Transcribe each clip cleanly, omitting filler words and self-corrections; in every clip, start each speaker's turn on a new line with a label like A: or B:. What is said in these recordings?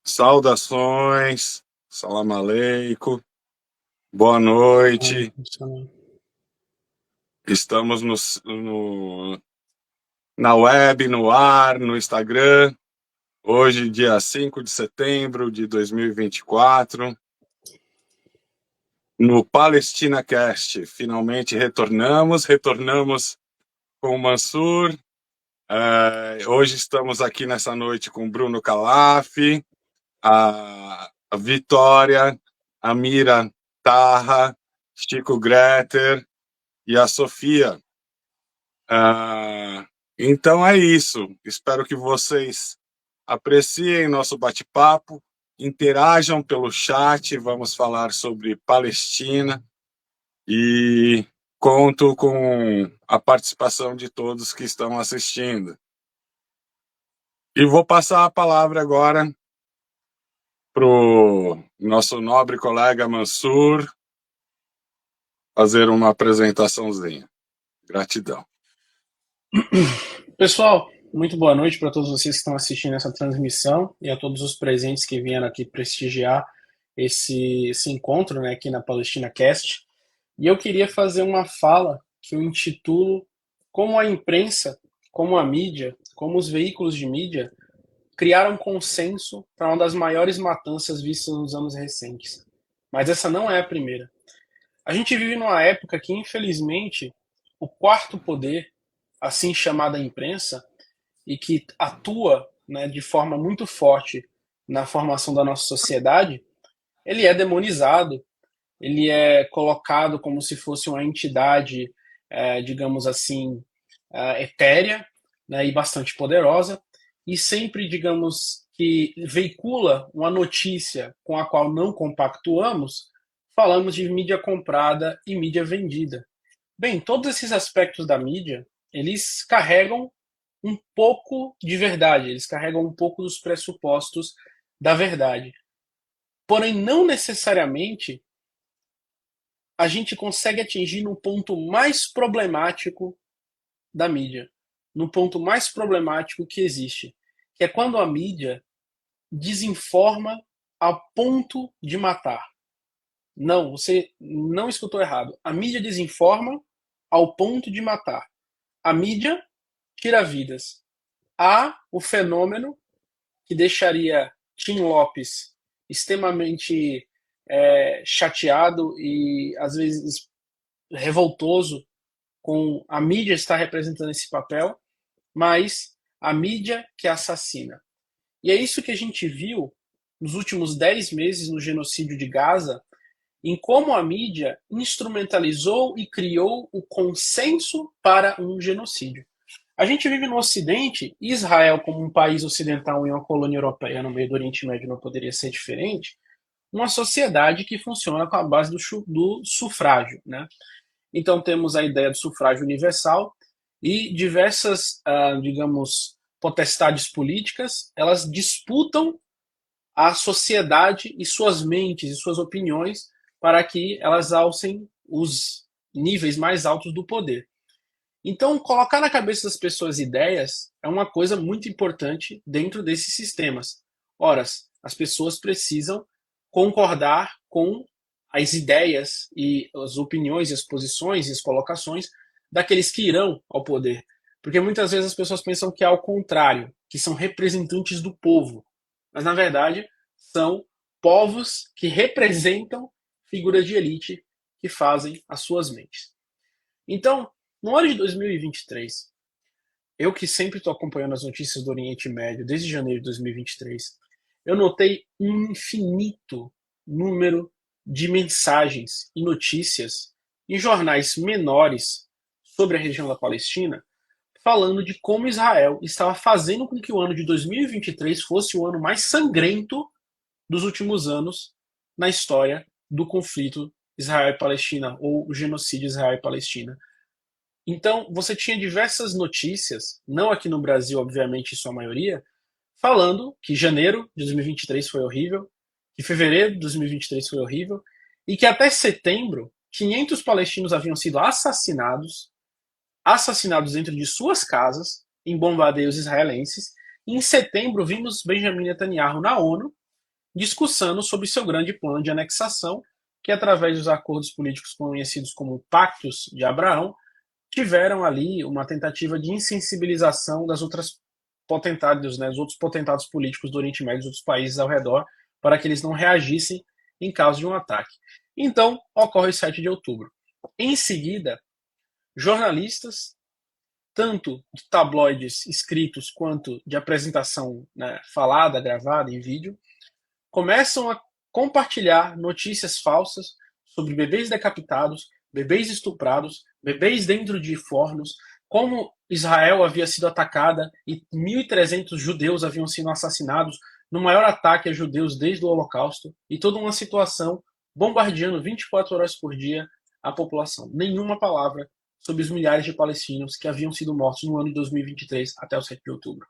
A: Saudações, salam aleikum, boa noite. Estamos na web, no ar, no Instagram. Hoje, dia 5 de setembro de 2024, no Palestina Cast. Finalmente retornamos com o Mansur. Hoje estamos aqui nessa noite com o Bruno Calaf, a Vitória, a Mira Tarra, Chico Greter e a Sofia. Então é isso. Espero que vocês apreciem nosso bate-papo, interajam pelo chat, vamos falar sobre Palestina e conto com a participação de todos que estão assistindo. E vou passar a palavra agora para o nosso nobre colega Mansur fazer uma apresentaçãozinha. Gratidão.
B: Pessoal, muito boa noite para todos vocês que estão assistindo essa transmissão e a todos os presentes que vieram aqui prestigiar esse encontro, né, aqui na Palestina Cast. E eu queria fazer uma fala que eu intitulo Como a imprensa, como a mídia, como os veículos de mídia criaram consenso para uma das maiores matanças vistas nos anos recentes. Mas essa não é a primeira. A gente vive numa época que, infelizmente, o quarto poder, assim chamada imprensa, e que atua, né, de forma muito forte na formação da nossa sociedade, ele é demonizado, ele é colocado como se fosse uma entidade, digamos assim, etérea, né, e bastante poderosa, e sempre, digamos, que veicula uma notícia com a qual não compactuamos, falamos de mídia comprada e mídia vendida. Bem, todos esses aspectos da mídia, eles carregam um pouco de verdade, eles carregam um pouco dos pressupostos da verdade. Porém, não necessariamente a gente consegue atingir no ponto mais problemático da mídia, no ponto mais problemático que existe, que é quando a mídia desinforma a ponto de matar. Não, você não escutou errado. A mídia desinforma ao ponto de matar. A mídia tira vidas. Há o fenômeno que deixaria Tim Lopes extremamente chateado e às vezes revoltoso com a mídia estar representando esse papel, mas a mídia que assassina. E é isso que a gente viu nos últimos 10 meses no genocídio de Gaza, em como a mídia instrumentalizou e criou o consenso para um genocídio. A gente vive no Ocidente, Israel como um país ocidental e uma colônia europeia no meio do Oriente Médio não poderia ser diferente, uma sociedade que funciona com a base do sufrágio, né? Então temos a ideia do sufrágio universal e diversas, digamos, potestades políticas, elas disputam a sociedade e suas mentes e suas opiniões para que elas alcem os níveis mais altos do poder. Então, colocar na cabeça das pessoas ideias é uma coisa muito importante dentro desses sistemas. Ora, as pessoas precisam concordar com as ideias e as opiniões, e as posições e as colocações daqueles que irão ao poder. Porque muitas vezes as pessoas pensam que é ao contrário, que são representantes do povo. Mas, na verdade, são povos que representam figuras de elite que fazem as suas mentes. Então, no ano de 2023, eu que sempre estou acompanhando as notícias do Oriente Médio desde janeiro de 2023, eu notei um infinito número de mensagens e notícias em jornais menores sobre a região da Palestina, falando de como Israel estava fazendo com que o ano de 2023 fosse o ano mais sangrento dos últimos anos na história do conflito Israel e Palestina, ou o genocídio Israel e Palestina. Então, você tinha diversas notícias, não aqui no Brasil, obviamente, em sua maioria, falando que janeiro de 2023 foi horrível, que fevereiro de 2023 foi horrível, e que até setembro, 500 palestinos haviam sido assassinados dentro de suas casas, em bombardeios israelenses, e em setembro vimos Benjamin Netanyahu na ONU, discussando sobre seu grande plano de anexação, que através dos acordos políticos conhecidos como Pactos de Abraão, tiveram ali uma tentativa de insensibilização das outras potentados, né, os outros potentados políticos do Oriente Médio, dos outros países ao redor, para que eles não reagissem em caso de um ataque. Então, ocorre o 7 de outubro. Em seguida, jornalistas, tanto de tabloides escritos quanto de apresentação, né, falada, gravada em vídeo, começam a compartilhar notícias falsas sobre bebês decapitados, bebês estuprados, bebês dentro de fornos, como Israel havia sido atacada e 1.300 judeus haviam sido assassinados no maior ataque a judeus desde o Holocausto, e toda uma situação bombardeando 24 horas por dia a população. Nenhuma palavra sobre os milhares de palestinos que haviam sido mortos no ano de 2023 até o 7 de outubro.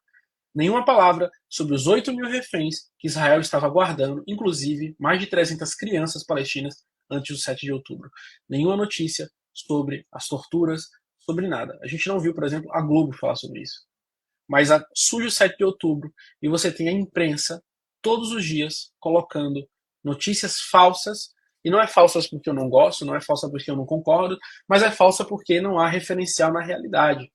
B: Nenhuma palavra sobre os 8.000 reféns que Israel estava guardando, inclusive mais de 300 crianças palestinas antes do 7 de outubro. Nenhuma notícia sobre as torturas, sobre nada. A gente não viu, por exemplo, a Globo falar sobre isso. Mas surge o 7 de outubro e você tem a imprensa todos os dias colocando notícias falsas, e não é falsas porque eu não gosto, não é falsa porque eu não concordo, mas é falsa porque não há referencial na realidade.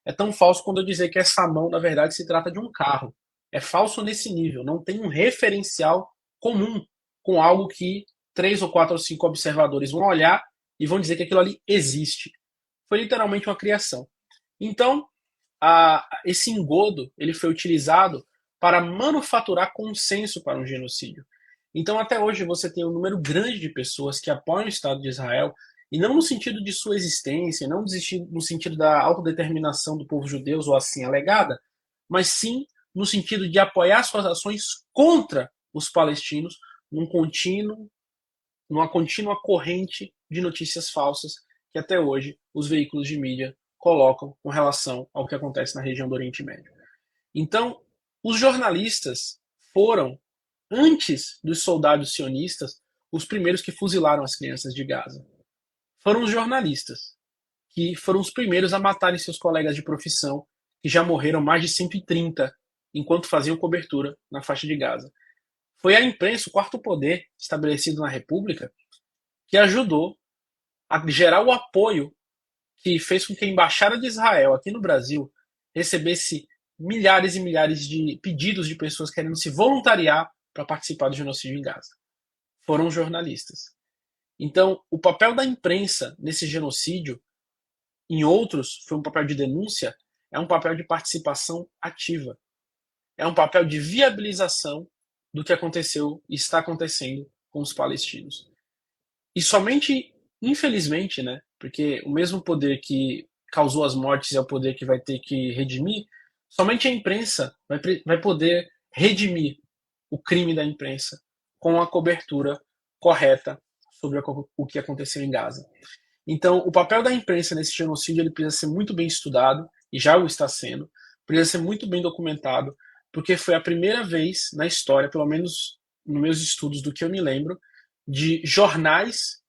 B: É tão falso quando eu dizer que essa mão, na verdade, se trata de um carro. É falso nesse nível. Não tem um referencial comum com algo que 3 ou 4 ou 5 observadores vão olhar e vão dizer que aquilo ali existe. Foi literalmente uma criação. Então, esse engodo ele foi utilizado para manufaturar consenso para um genocídio. Então, até hoje, você tem um número grande de pessoas que apoiam o Estado de Israel, e não no sentido de sua existência, não no sentido da autodeterminação do povo judeu, ou assim alegada, mas sim no sentido de apoiar suas ações contra os palestinos numa contínua corrente de notícias falsas que até hoje os veículos de mídia colocam com relação ao que acontece na região do Oriente Médio. Então, os jornalistas foram, antes dos soldados sionistas, os primeiros que fuzilaram as crianças de Gaza. Foram os jornalistas, que foram os primeiros a matarem seus colegas de profissão, que já morreram mais de 130 enquanto faziam cobertura na faixa de Gaza. Foi a imprensa, o quarto poder estabelecido na República, que ajudou a gerar o apoio que fez com que a Embaixada de Israel aqui no Brasil recebesse milhares e milhares de pedidos de pessoas querendo se voluntariar para participar do genocídio em Gaza. Foram os jornalistas. Então, o papel da imprensa nesse genocídio, em outros, foi um papel de denúncia, é um papel de participação ativa. É um papel de viabilização do que aconteceu e está acontecendo com os palestinos. E somente, infelizmente, né, porque o mesmo poder que causou as mortes é o poder que vai ter que redimir, somente a imprensa vai poder redimir o crime da imprensa com a cobertura correta sobre o que aconteceu em Gaza. Então, o papel da imprensa nesse genocídio ele precisa ser muito bem estudado, e já o está sendo, precisa ser muito bem documentado, porque foi a primeira vez na história, pelo menos nos meus estudos do que eu me lembro, de jornais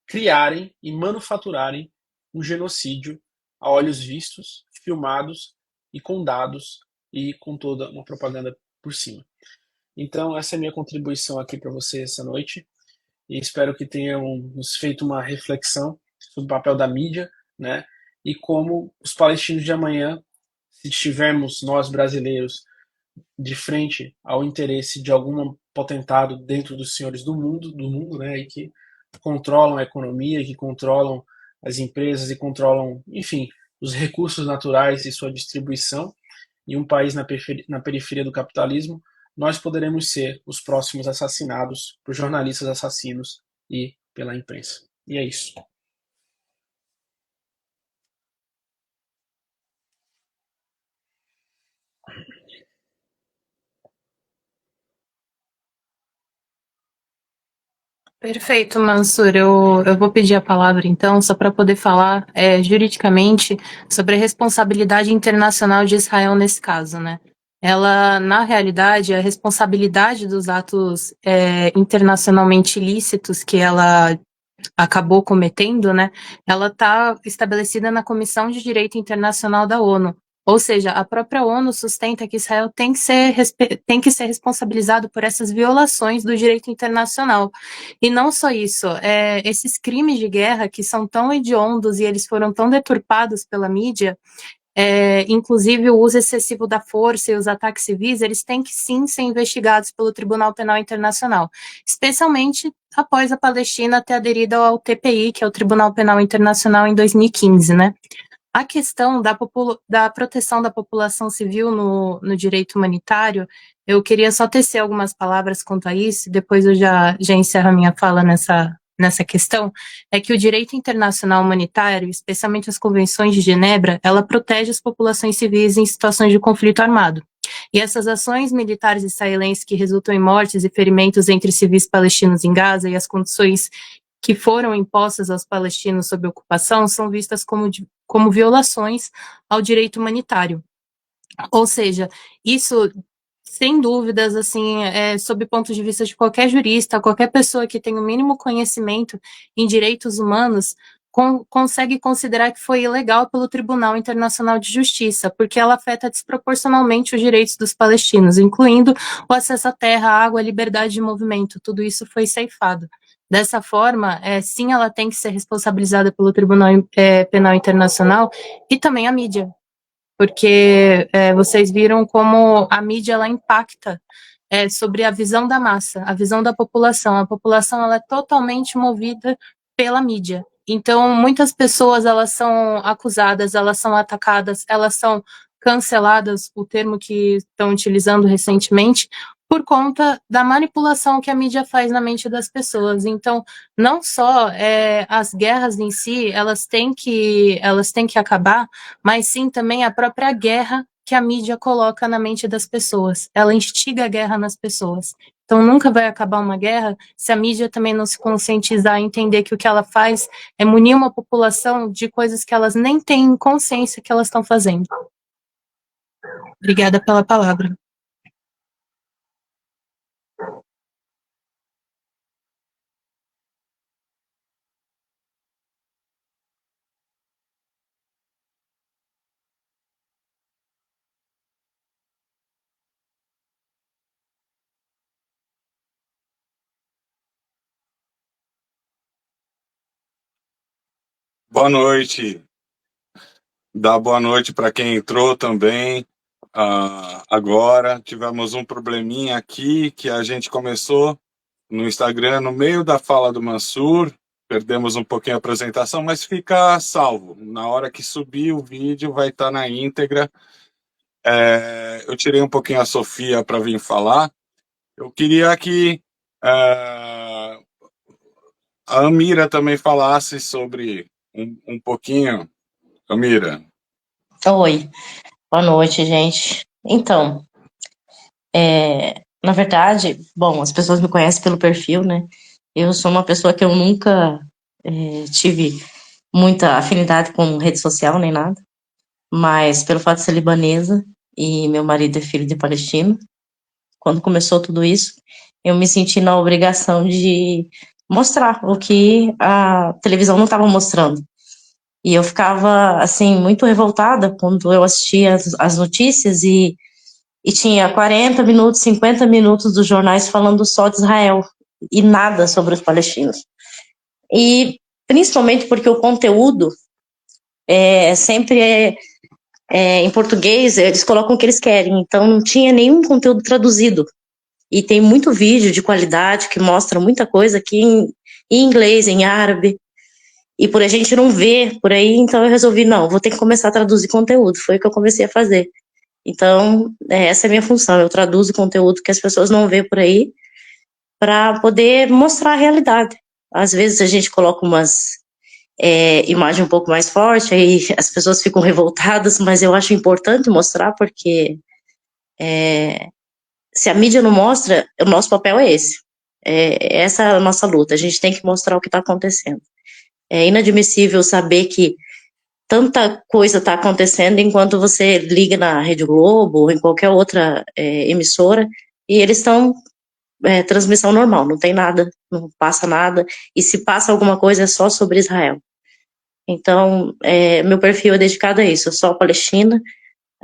B: criarem e manufaturarem um genocídio a olhos vistos, filmados e com dados e com toda uma propaganda por cima. Então, essa é a minha contribuição aqui para você essa noite, e espero que tenham nos feito uma reflexão sobre o papel da mídia, né, e como os palestinos de amanhã, se tivermos nós brasileiros de frente ao interesse de algum potentado dentro dos senhores do mundo, né, e que controlam a economia, que controlam as empresas e controlam, enfim, os recursos naturais e sua distribuição, em um país na periferia do capitalismo, nós poderemos ser os próximos assassinados por jornalistas assassinos e pela imprensa. E é isso.
C: Perfeito, Mansur. Eu vou pedir a palavra, então, só para poder falar juridicamente sobre a responsabilidade internacional de Israel nesse caso, né? Ela, na realidade, a responsabilidade dos atos internacionalmente ilícitos que ela acabou cometendo, né? Ela está estabelecida na Comissão de Direito Internacional da ONU, Ou seja, a própria ONU sustenta que Israel tem que ser responsabilizado por essas violações do direito internacional. E não só isso, esses crimes de guerra que são tão hediondos e eles foram tão deturpados pela mídia, inclusive o uso excessivo da força e os ataques civis, eles têm que sim ser investigados pelo Tribunal Penal Internacional, especialmente após a Palestina ter aderido ao TPI, que é o Tribunal Penal Internacional, em 2015, né? A questão da proteção da população civil no direito humanitário, eu queria só tecer algumas palavras quanto a isso, depois eu já encerro a minha fala nessa questão, é que o direito internacional humanitário, especialmente as convenções de Genebra, ela protege as populações civis em situações de conflito armado. E essas ações militares israelenses que resultam em mortes e ferimentos entre civis palestinos em Gaza e as condições que foram impostas aos palestinos sob ocupação são vistas como violações ao direito humanitário. Ou seja, isso, sem dúvidas, assim, sob ponto de vista de qualquer jurista, qualquer pessoa que tenha o mínimo conhecimento em direitos humanos, consegue considerar que foi ilegal pelo Tribunal Internacional de Justiça, porque ela afeta desproporcionalmente os direitos dos palestinos, incluindo o acesso à terra, à água, à liberdade de movimento. Tudo isso foi ceifado. Dessa forma, sim, ela tem que ser responsabilizada pelo Tribunal Penal Internacional e também a mídia, porque vocês viram como a mídia ela impacta sobre a visão da massa, a visão da população. A população ela é totalmente movida pela mídia. Então, muitas pessoas elas são acusadas, elas são atacadas, elas são canceladas, o termo que estão utilizando recentemente, por conta da manipulação que a mídia faz na mente das pessoas. Então, não só as guerras em si, elas têm que acabar, mas sim também a própria guerra que a mídia coloca na mente das pessoas. Ela instiga a guerra nas pessoas. Então, nunca vai acabar uma guerra se a mídia também não se conscientizar e entender que o que ela faz é munir uma população de coisas que elas nem têm consciência que elas estão fazendo. Obrigada pela palavra.
A: Boa noite. Dá boa noite para quem entrou também. Agora tivemos um probleminha aqui que a gente começou no Instagram no meio da fala do Mansur. Perdemos um pouquinho a apresentação, mas fica salvo. Na hora que subir o vídeo vai estar na íntegra. Eu tirei um pouquinho a Sofia para vir falar. Eu queria que a Amira também falasse sobre um pouquinho. Amira.
D: Oi, boa noite, gente. Então, na verdade, bom, as pessoas me conhecem pelo perfil, né? Eu sou uma pessoa que eu nunca tive muita afinidade com rede social nem nada, mas pelo fato de ser libanesa e meu marido é filho de palestino, quando começou tudo isso, eu me senti na obrigação de mostrar o que a televisão não estava mostrando. E eu ficava, assim, muito revoltada quando eu assistia as notícias e tinha 40 minutos, 50 minutos dos jornais falando só de Israel e nada sobre os palestinos. E principalmente porque o conteúdo sempre em português, eles colocam o que eles querem, então não tinha nenhum conteúdo traduzido. E tem muito vídeo de qualidade que mostra muita coisa aqui em inglês, em árabe, e por a gente não ver por aí, então eu resolvi, não, vou ter que começar a traduzir conteúdo, foi o que eu comecei a fazer. Então, essa é a minha função, eu traduzo conteúdo que as pessoas não vê por aí, para poder mostrar a realidade. Às vezes a gente coloca umas imagens um pouco mais fortes, aí as pessoas ficam revoltadas, mas eu acho importante mostrar, porque se a mídia não mostra, o nosso papel é esse. Essa é a nossa luta, a gente tem que mostrar o que está acontecendo. É inadmissível saber que tanta coisa está acontecendo enquanto você liga na Rede Globo ou em qualquer outra emissora e eles estão transmissão normal, não tem nada, não passa nada, e se passa alguma coisa é só sobre Israel. Então, meu perfil é dedicado a isso, eu sou palestina,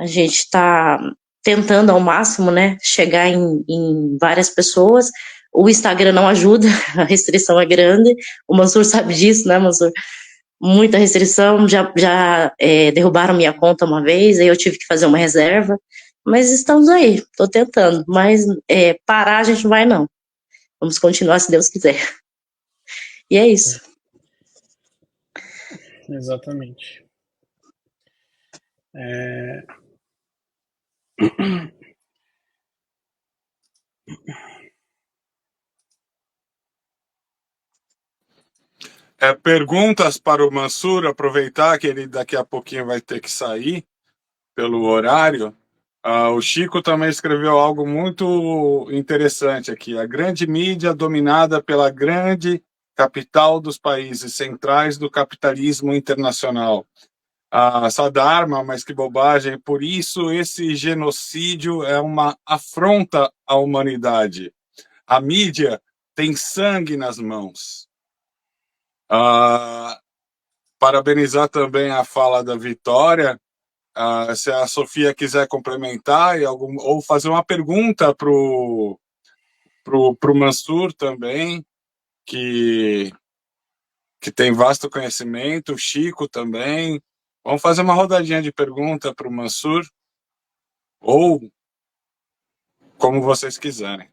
D: A gente está tentando ao máximo, né, chegar em várias pessoas. O Instagram não ajuda, a restrição é grande. O Mansur sabe disso, né, Mansur? Muita restrição. Já derrubaram minha conta uma vez, aí eu tive que fazer uma reserva. Mas estamos aí, estou tentando. Mas parar a gente não vai, não. Vamos continuar se Deus quiser. E é isso.
B: Exatamente.
A: Perguntas para o Mansur, aproveitar que ele daqui a pouquinho vai ter que sair pelo horário. O Chico também escreveu algo muito interessante aqui. A grande mídia dominada pela grande capital dos países centrais do capitalismo internacional. Sadarma, mas que bobagem. Por isso, esse genocídio é uma afronta à humanidade. A mídia tem sangue nas mãos. Parabenizar também a fala da Vitória. Se a Sofia quiser complementar ou fazer uma pergunta pro Mansur também, que tem vasto conhecimento, o Chico também. Vamos fazer uma rodadinha de pergunta para o Mansur, ou como vocês quiserem.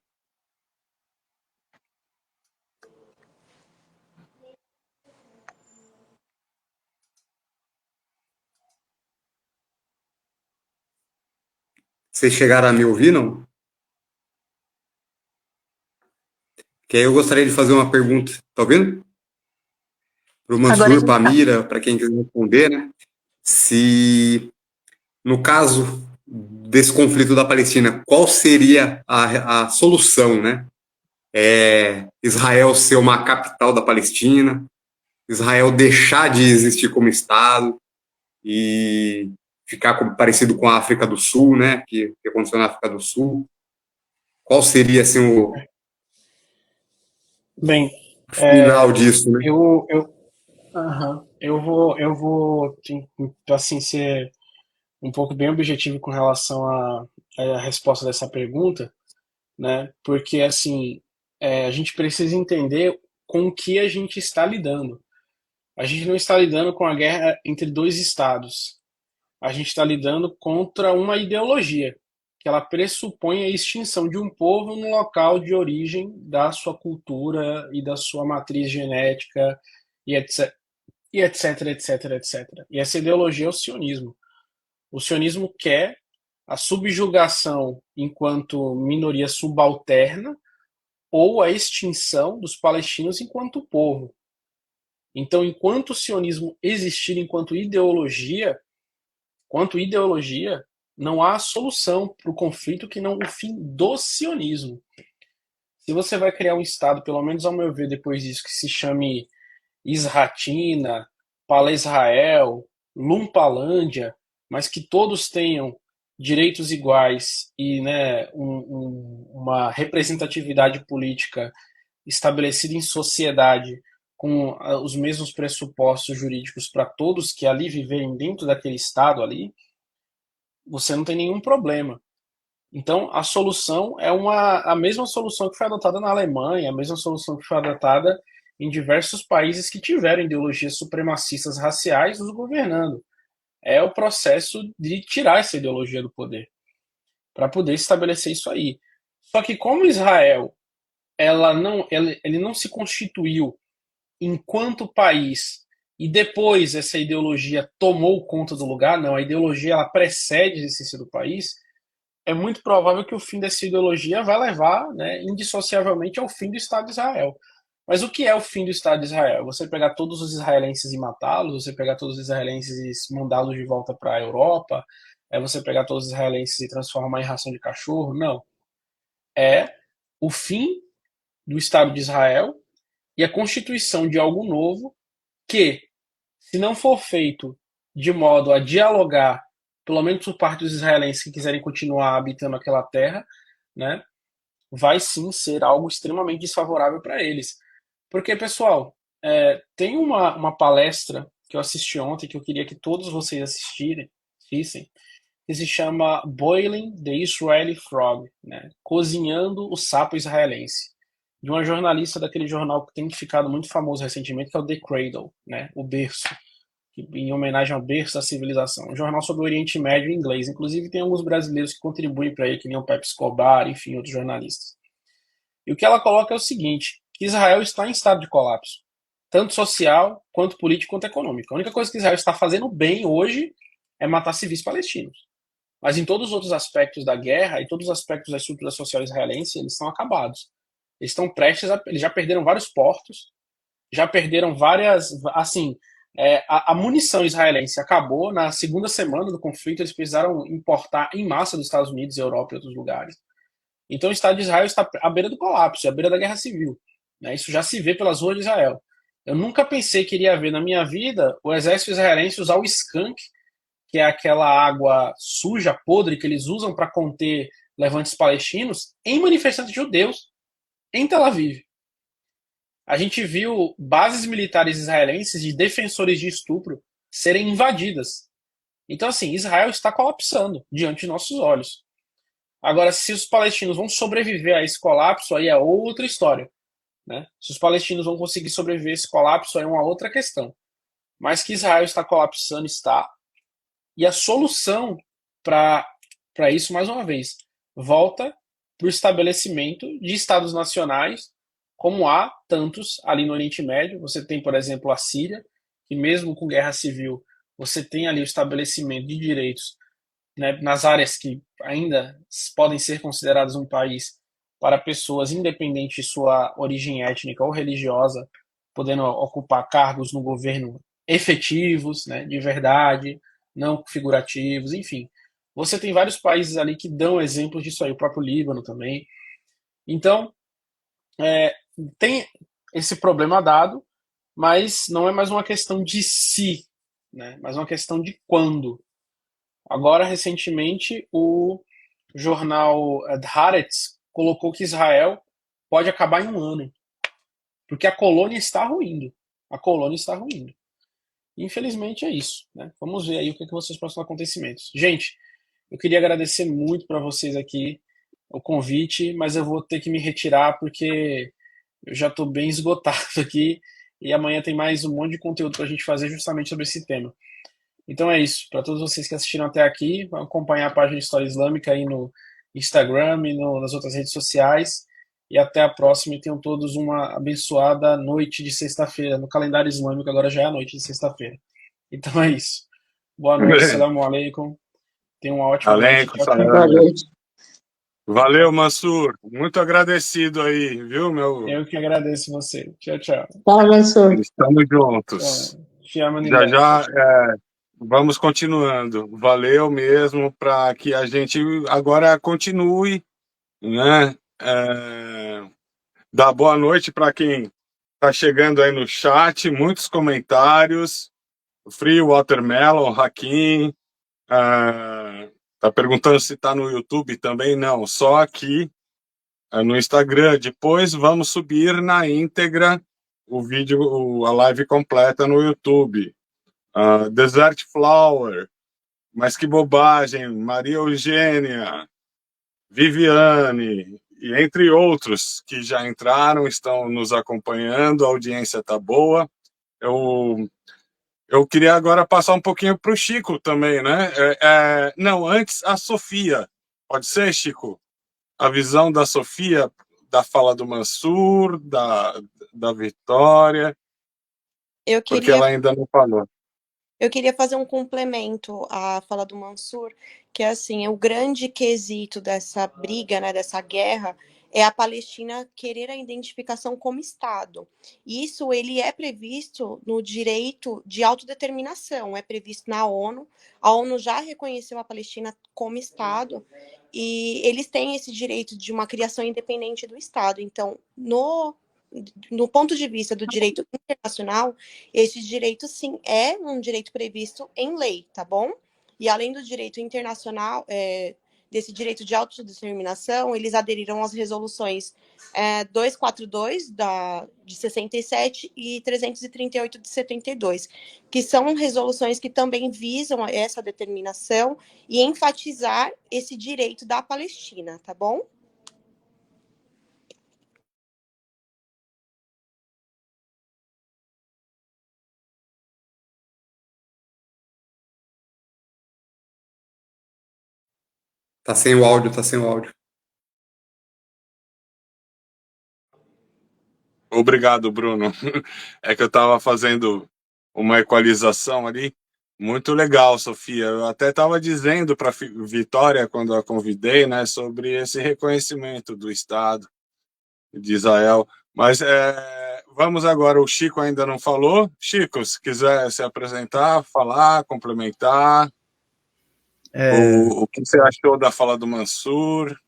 E: Vocês chegaram a me ouvir, não? Que aí eu gostaria de fazer uma pergunta. Tá ouvindo? Para o
C: Agora a
E: Mansur,
C: gente
E: para a
C: tá.
E: Mira, para quem quiser responder, né? Se, no caso desse conflito da Palestina, qual seria a solução, né? Israel ser uma capital da Palestina, Israel deixar de existir como Estado e ficar parecido com a África do Sul, né? Que aconteceu na África do Sul. Qual seria, assim, o
B: Bem,
E: final disso, né?
B: eu vou assim, ser um pouco bem objetivo com relação à resposta dessa pergunta, né? Porque assim, a gente precisa entender com o que a gente está lidando. A gente não está lidando com a guerra entre dois estados. A gente está lidando contra uma ideologia que ela pressupõe a extinção de um povo no local de origem da sua cultura e da sua matriz genética e etc, e etc, etc, etc. E essa ideologia é o sionismo. O sionismo quer a subjugação enquanto minoria subalterna ou a extinção dos palestinos enquanto povo. Então, enquanto o sionismo existir enquanto ideologia, não há solução para o conflito que não o fim do sionismo. Se você vai criar um Estado, pelo menos ao meu ver, depois disso, que se chame Isratina, Palesrael, Lumpalândia, mas que todos tenham direitos iguais e, né, uma representatividade política estabelecida em sociedade com os mesmos pressupostos jurídicos para todos que ali viverem dentro daquele Estado ali, você não tem nenhum problema. Então, a solução é a mesma solução que foi adotada na Alemanha, a mesma solução que foi adotada em diversos países que tiveram ideologias supremacistas raciais nos governando. É o processo de tirar essa ideologia do poder, para poder estabelecer isso aí. Só que como Israel ele não se constituiu enquanto país e depois essa ideologia tomou conta do lugar, não, a ideologia ela precede a existência do país, é muito provável que o fim dessa ideologia vai levar, né, indissociavelmente ao fim do Estado de Israel. Mas o que é o fim do Estado de Israel? Você pegar todos os israelenses e matá-los, você pegar todos os israelenses e mandá-los de volta para a Europa, é você pegar todos os israelenses e transformar em ração de cachorro? Não. É o fim do Estado de Israel e a constituição de algo novo que, se não for feito de modo a dialogar, pelo menos por parte dos israelenses que quiserem continuar habitando aquela terra, né, vai sim ser algo extremamente desfavorável para eles. Porque, pessoal, tem uma palestra que eu assisti ontem que eu queria que todos vocês assistissem, que se chama Boiling the Israeli Frog, né? Cozinhando o sapo israelense, de uma jornalista daquele jornal que tem ficado muito famoso recentemente, que é o The Cradle, né? O Berço, em homenagem ao berço da civilização. Um jornal sobre o Oriente Médio em inglês. Inclusive tem alguns brasileiros que contribuem para ele, que nem o Pepe Escobar, enfim, outros jornalistas. E o que ela coloca é o seguinte, que Israel está em estado de colapso, tanto social, quanto político, quanto econômico. A única coisa que Israel está fazendo bem hoje é matar civis palestinos. Mas em todos os outros aspectos da guerra e todos os aspectos da estrutura social israelense, eles estão acabados. Eles estão prestes a... Eles já perderam vários portos, já perderam várias... Assim, a munição israelense acabou na segunda semana do conflito, eles precisaram importar em massa dos Estados Unidos, Europa e outros lugares. Então o Estado de Israel está à beira do colapso, à beira da guerra civil. Né? Isso já se vê pelas ruas de Israel. Eu nunca pensei que iria ver na minha vida o exército israelense usar o skunk, que é aquela água suja, podre, que eles usam para conter levantes palestinos, em manifestantes judeus, em Tel Aviv. A gente viu bases militares israelenses de defensores de estupro serem invadidas. Então, assim, Israel está colapsando diante de nossos olhos. Agora, se os palestinos vão sobreviver a esse colapso, aí é outra história. Né? Se os palestinos vão conseguir sobreviver a esse colapso, aí é uma outra questão. Mas que Israel está colapsando, está. E a solução para isso, mais uma vez, volta para o estabelecimento de estados nacionais, como há tantos ali no Oriente Médio. Você tem, por exemplo, a Síria, que mesmo com guerra civil, você tem ali o estabelecimento de direitos, né, nas áreas que ainda podem ser consideradas um país para pessoas, independente de sua origem étnica ou religiosa, podendo ocupar cargos no governo efetivos, né, de verdade, não figurativos, enfim. Você tem vários países ali que dão exemplos disso aí, o próprio Líbano também. Então, tem esse problema dado, mas não é mais uma questão de se, né, mas uma questão de quando. Agora, recentemente, o jornal Haaretz colocou que Israel pode acabar em um ano, porque a colônia está ruindo. A colônia está ruindo. Infelizmente é isso. Né? Vamos ver aí o que vocês próximos acontecimentos. Gente, eu queria agradecer muito para vocês aqui o convite, mas eu vou ter que me retirar porque eu já estou bem esgotado aqui e amanhã tem mais um monte de conteúdo para a gente fazer justamente sobre esse tema. Então é isso. Para todos vocês que assistiram até aqui, vão acompanhar a página História Islâmica aí no Instagram e nas outras redes sociais. E até a próxima. E tenham todos uma abençoada noite de sexta-feira. No calendário islâmico agora já é a noite de sexta-feira. Então é isso. Boa noite, assalamu alaikum. Tenham uma ótima noite. Tchau, tchau.
D: Boa noite.
A: Valeu, Mansur. Muito agradecido aí, viu, meu?
B: Eu que agradeço você. Tchau, tchau.
D: Fala, Mansur.
A: Estamos juntos. Já vamos continuando. Valeu mesmo para que a gente agora continue, né? Dar boa noite para quem está chegando aí no chat, muitos comentários. Free Watermelon, Hakim, tá perguntando se está no YouTube também. Não, só aqui no Instagram. Depois vamos subir na íntegra o vídeo, a live completa no YouTube. Desert Flower, mas que bobagem, Maria Eugênia, Viviane, e entre outros que já entraram, estão nos acompanhando, a audiência tá boa. Eu queria agora passar um pouquinho para o Chico também, né? Não, antes a Sofia. Pode ser, Chico? A visão da Sofia, da fala do Mansur, da Vitória, porque ela ainda não falou.
F: Eu queria fazer um complemento à fala do Mansur, que é assim, o grande quesito dessa briga, né, dessa guerra, é a Palestina querer a identificação como Estado. Isso ele é previsto no direito de autodeterminação, é previsto na ONU. A ONU já reconheceu a Palestina como Estado e eles têm esse direito de uma criação independente do Estado. Então, no ponto de vista do direito internacional, esse direito, sim, é um direito previsto em lei, tá bom? E além do direito internacional, desse direito de autodeterminação, eles aderiram às resoluções 242 de 67 e 338 de 72, que são resoluções que também visam essa determinação e enfatizar esse direito da Palestina, tá bom?
E: Tá sem o áudio, tá sem o áudio.
A: Obrigado, Bruno. É que eu estava fazendo uma equalização ali. Muito legal, Sofia. Eu até estava dizendo para Vitória, quando a convidei, né, sobre esse reconhecimento do Estado de Israel. Mas vamos agora, o Chico ainda não falou. Chico, se quiser se apresentar, falar, complementar. O que você achou da fala do Mansur,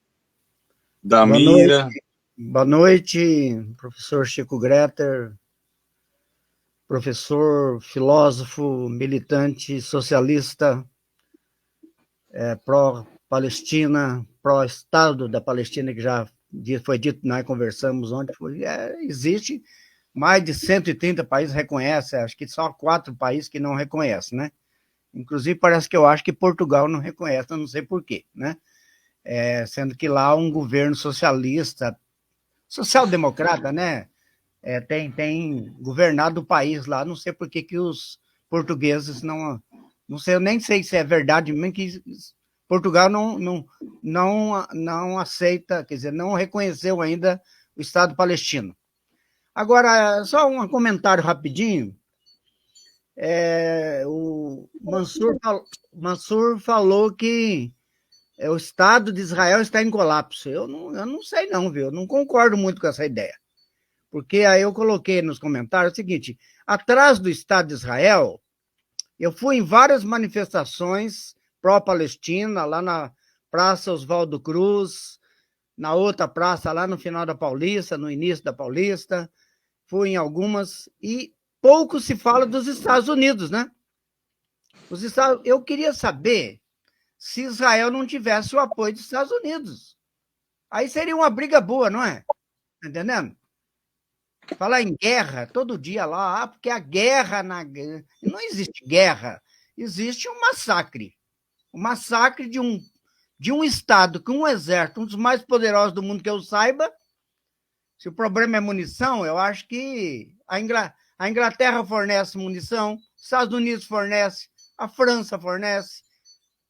A: da
G: Boa
A: Mira?
G: noite. Boa noite, professor Chico Greter, professor, filósofo, militante socialista, pró-Palestina, pró-Estado da Palestina, que já foi dito, nós conversamos ontem, existe mais de 130 países reconhecem, acho que só 4 países que não reconhecem, né? Inclusive, parece que eu acho que Portugal não reconhece, eu não sei por quê, né? Sendo que lá um governo socialista, social-democrata, né? Tem governado o país lá, não sei por que os portugueses não sei, eu nem sei se é verdade mesmo que Portugal não aceita, quer dizer, não reconheceu ainda o Estado palestino. Agora, só um comentário rapidinho, o Mansur falou que o Estado de Israel está em colapso. Eu não sei não, viu? Eu não concordo muito com essa ideia. Porque aí eu coloquei nos comentários o seguinte, atrás do Estado de Israel, eu fui em várias manifestações pró-Palestina, lá na Praça Oswaldo Cruz, na outra praça lá no final da Paulista, no início da Paulista, fui em algumas, e pouco se fala dos Estados Unidos, né? Eu queria saber se Israel não tivesse o apoio dos Estados Unidos. Aí seria uma briga boa, não é? Tá entendendo? Falar em guerra todo dia lá, porque a guerra não existe guerra, existe um massacre. O massacre de um Estado com um exército, um dos mais poderosos do mundo que eu saiba. Se o problema é munição, eu acho que a Inglaterra fornece munição, os Estados Unidos fornece, a França fornece,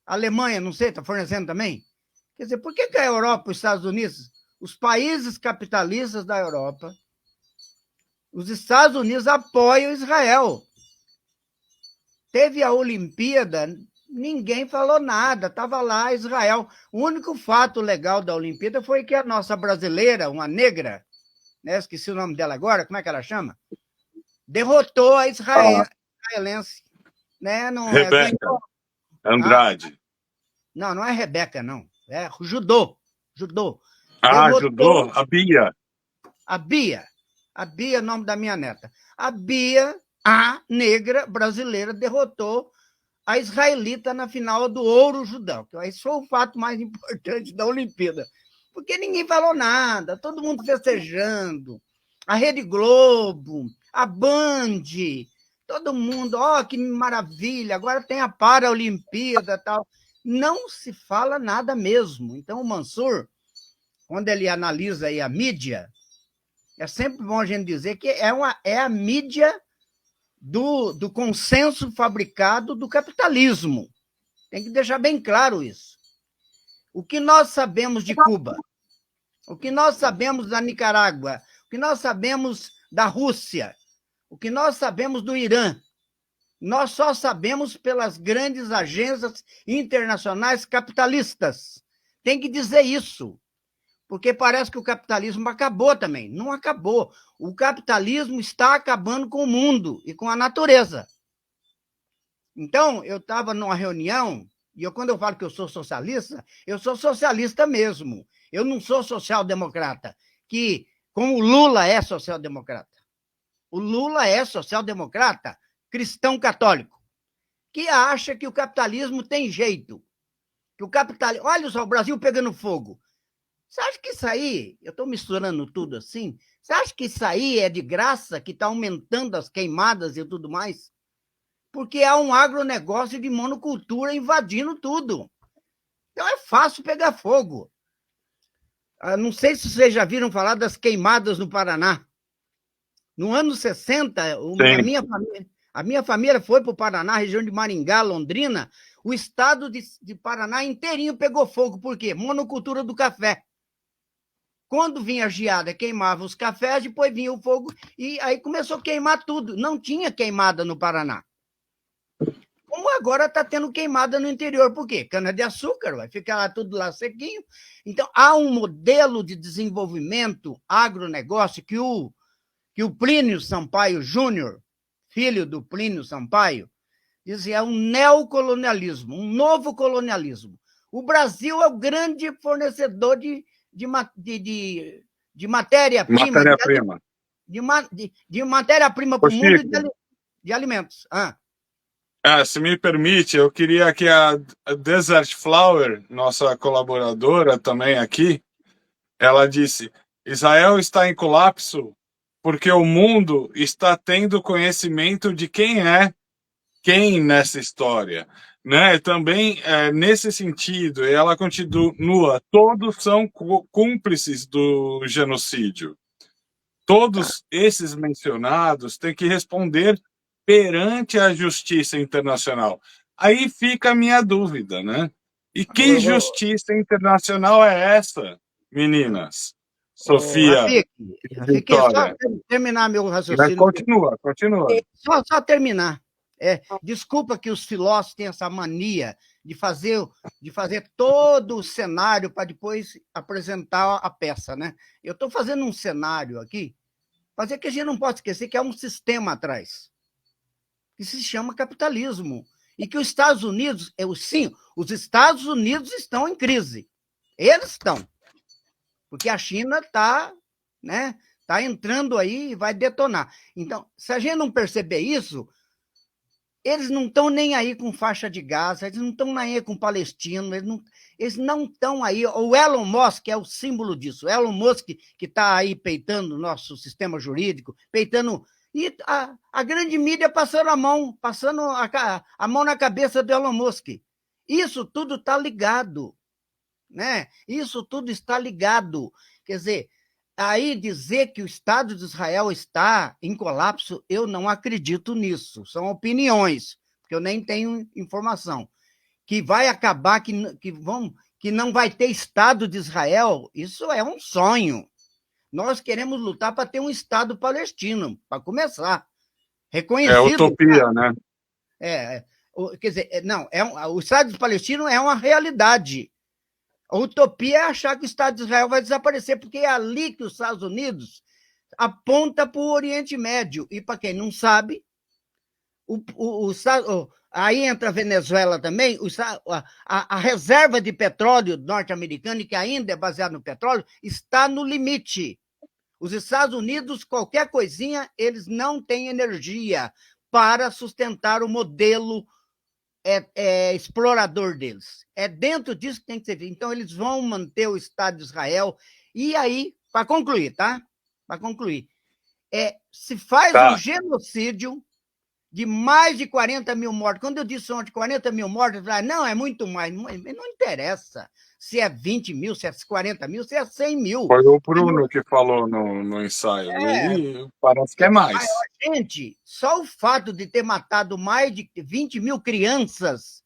G: a Alemanha, não sei, está fornecendo também. Quer dizer, por que a Europa, os Estados Unidos, os países capitalistas da Europa, os Estados Unidos apoiam Israel? Teve a Olimpíada, ninguém falou nada, estava lá Israel. O único fato legal da Olimpíada foi que a nossa brasileira, uma negra, né, esqueci o nome dela agora, como é que ela chama? Derrotou a israelense. Né,
A: Rebeca Andrade.
G: Não é Rebeca, não. É judô.
A: Ajudou a Bia.
G: A Bia, é o nome da minha neta. A Bia, a negra brasileira, derrotou a israelita na final do ouro judão. Esse foi o fato mais importante da Olimpíada. Porque ninguém falou nada, todo mundo festejando. A Rede Globo, a Band, todo mundo, que maravilha, agora tem a Paralimpíada e tal. Não se fala nada mesmo. Então, o Mansur, quando ele analisa aí a mídia, é sempre bom a gente dizer que é a mídia do consenso fabricado do capitalismo. Tem que deixar bem claro isso. O que nós sabemos de Cuba, o que nós sabemos da Nicarágua, o que nós sabemos da Rússia, o que nós sabemos do Irã, nós só sabemos pelas grandes agências internacionais capitalistas. Tem que dizer isso. Porque parece que o capitalismo acabou também. Não acabou. O capitalismo está acabando com o mundo e com a natureza. Então, eu estava numa reunião, e quando eu falo que eu sou socialista mesmo. Eu não sou social-democrata, como o Lula é social-democrata. O Lula é social-democrata cristão católico, que acha que o capitalismo tem jeito. que o capital... Olha só, o Brasil pegando fogo. Você acha que isso aí, eu estou misturando tudo assim, você acha que isso aí é de graça, que está aumentando as queimadas e tudo mais? Porque há um agronegócio de monocultura invadindo tudo. Então é fácil pegar fogo. Não sei se vocês já viram falar das queimadas no Paraná. No ano 60, a minha família foi para o Paraná, região de Maringá, Londrina, o estado de Paraná inteirinho pegou fogo. Por quê? Monocultura do café. Quando vinha a geada, queimava os cafés, depois vinha o fogo, e aí começou a queimar tudo. Não tinha queimada no Paraná. Como agora está tendo queimada no interior. Por quê? Cana-de-açúcar, vai ficar tudo lá sequinho. Então, há um modelo de desenvolvimento agronegócio que o Plínio Sampaio Júnior, filho do Plínio Sampaio, dizia, é um neocolonialismo, um novo colonialismo. O Brasil é o grande fornecedor de matéria-prima.
A: Matéria-prima.
G: De matéria-prima para o mundo de alimentos.
A: Se me permite, eu queria que a Desert Flower, nossa colaboradora também aqui, ela disse, Israel está em colapso porque o mundo está tendo conhecimento de quem é quem nessa história, né? Também nesse sentido, ela continua, todos são cúmplices do genocídio. Todos esses mencionados têm que responder perante a justiça internacional. Aí fica a minha dúvida, né? E que justiça internacional é essa, meninas? Sofia,
G: Rafik, só terminar meu raciocínio.
A: Continua.
G: Só terminar. Desculpa que os filósofos têm essa mania de fazer todo o cenário para depois apresentar a peça, né? Eu estou fazendo um cenário aqui, mas é que a gente não pode esquecer que há um sistema atrás, que se chama capitalismo, e que os Estados Unidos, sim, os Estados Unidos estão em crise. Eles estão. Porque a China está, né, entrando aí e vai detonar. Então, se a gente não perceber isso, eles não estão nem aí com faixa de Gaza, eles não estão nem aí com palestino, eles não estão aí. O Elon Musk é o símbolo disso. O Elon Musk que está aí peitando o nosso sistema jurídico, peitando... E a grande mídia passando a mão na cabeça do Elon Musk. Isso tudo está ligado, né? Isso tudo está ligado. Quer dizer, aí dizer que o Estado de Israel está em colapso, eu não acredito nisso. São opiniões, porque eu nem tenho informação. Que vai acabar, que não vai ter Estado de Israel, isso é um sonho. Nós queremos lutar para ter um Estado palestino, para começar. Reconhecido.
A: É utopia, né?
G: Quer dizer, não, o Estado palestino é uma realidade. A utopia é achar que o Estado de Israel vai desaparecer, porque é ali que os Estados Unidos aponta para o Oriente Médio. E, para quem não sabe, aí entra a Venezuela também, a reserva de petróleo norte-americana, que ainda é baseada no petróleo, está no limite. Os Estados Unidos, qualquer coisinha, eles não têm energia para sustentar o modelo explorador deles. É dentro disso que tem que ser visto. Então, eles vão manter o Estado de Israel. E aí, para concluir, tá? Para concluir, se faz um genocídio de mais de 40 mil mortos. Quando eu disse ontem 40 mil mortos, eu falei, não, é muito mais. Não interessa se é 20 mil, se é 40 mil, se é 100 mil.
A: Foi o Bruno que falou no ensaio. Ele parece que é mais.
G: Gente, só o fato de ter matado mais de 20 mil crianças,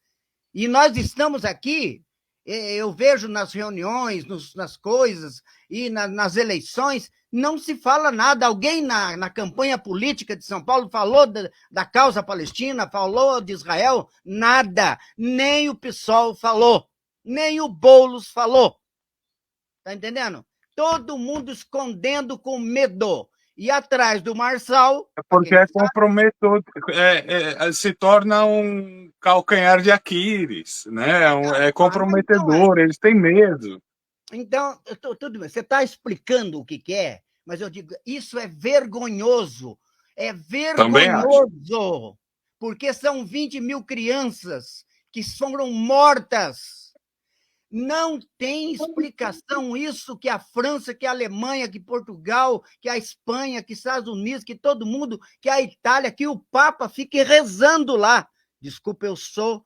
G: e nós estamos aqui, eu vejo nas reuniões, nas coisas, e nas eleições, não se fala nada. Alguém na campanha política de São Paulo falou da causa palestina, falou de Israel? Nada. Nem o PSOL falou. Nem o Boulos falou. Tá entendendo? Todo mundo escondendo com medo. E atrás do Marçal...
A: É porque é comprometedor, se torna um calcanhar de Aquiles, né? É comprometedor, eles têm medo.
G: Então, tudo bem, você está explicando o que é, mas eu digo, isso é vergonhoso. É vergonhoso, porque são 20 mil crianças que foram mortas. Não tem explicação isso que a França, que a Alemanha, que Portugal, que a Espanha, que Estados Unidos, que todo mundo, que a Itália, que o Papa fique rezando lá. Desculpa, eu sou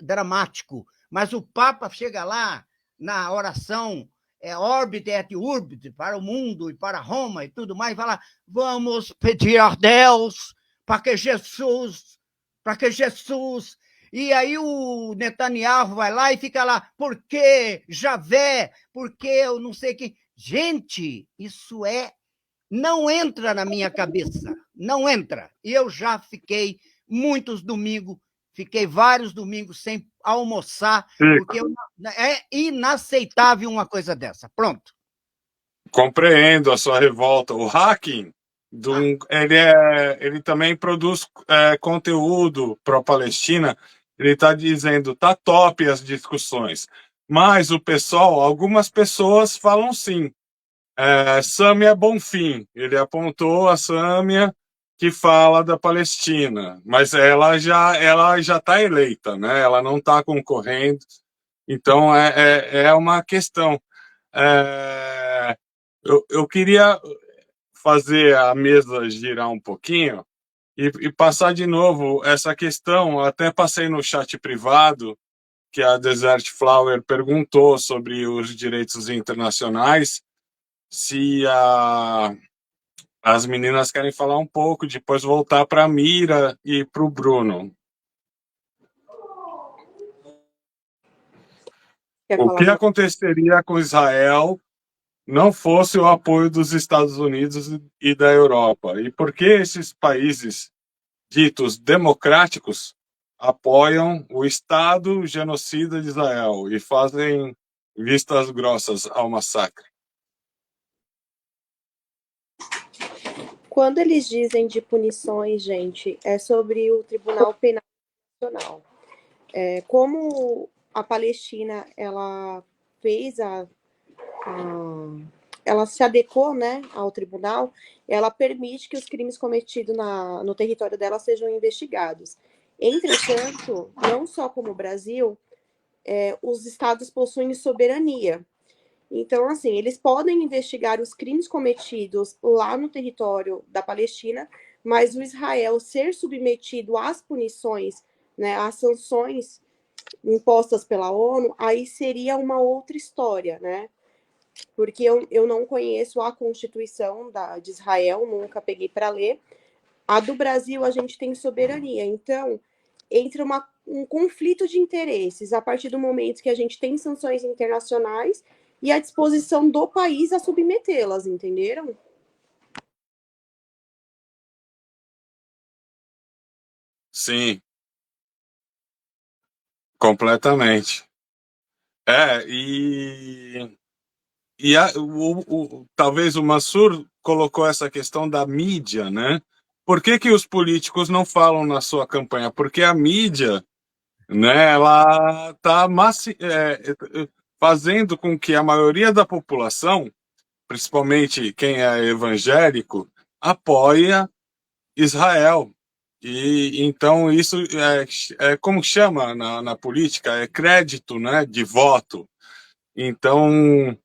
G: dramático, mas o Papa chega lá na oração Orbite et Urbite, para o mundo e para Roma e tudo mais, e fala, vamos pedir a Deus para que Jesus... E aí o Netanyahu vai lá e fica lá, por que Javé? Por que eu não sei quem? Gente, isso não entra na minha cabeça, não entra. E eu já fiquei vários domingos sem almoçar, porque é inaceitável uma coisa dessa. Pronto.
A: Compreendo a sua revolta. O Hacking, ele também produz conteúdo pró-Palestina. Ele está dizendo, tá top as discussões, mas o pessoal, algumas pessoas falam sim. Sâmia Bonfim, ele apontou a Sâmia que fala da Palestina, mas ela já está eleita, né? Ela não está concorrendo, então é uma questão. Eu queria fazer a mesa girar um pouquinho e passar de novo essa questão. Até passei no chat privado que a Desert Flower perguntou sobre os direitos internacionais, se as meninas querem falar um pouco, depois voltar para a Mira e para o Bruno. O que aconteceria com Israel não fosse o apoio dos Estados Unidos e da Europa? E por que esses países ditos democráticos apoiam o Estado genocida de Israel e fazem vistas grossas ao massacre?
F: Quando eles dizem de punições, gente, é sobre o Tribunal Penal Internacional. Como a Palestina, ela fez ela se adequou, né, ao tribunal, ela permite que os crimes cometidos no território dela sejam investigados. Entretanto, não só como o Brasil, os estados possuem soberania. Então, assim, eles podem investigar os crimes cometidos lá no território da Palestina, mas o Israel ser submetido às punições, né, às sanções impostas pela ONU, aí seria uma outra história, né? Porque eu não conheço a Constituição de Israel, nunca peguei para ler. A do Brasil, a gente tem soberania. Então, entra um conflito de interesses a partir do momento que a gente tem sanções internacionais e a disposição do país a submetê-las, entenderam?
A: Sim, completamente. Talvez o Mansur colocou essa questão da mídia, né? Por que os políticos não falam na sua campanha? Porque a mídia, né, ela está fazendo com que a maioria da população, principalmente quem é evangélico, apoia Israel. E então isso como chama na política, é crédito, né, de voto. Então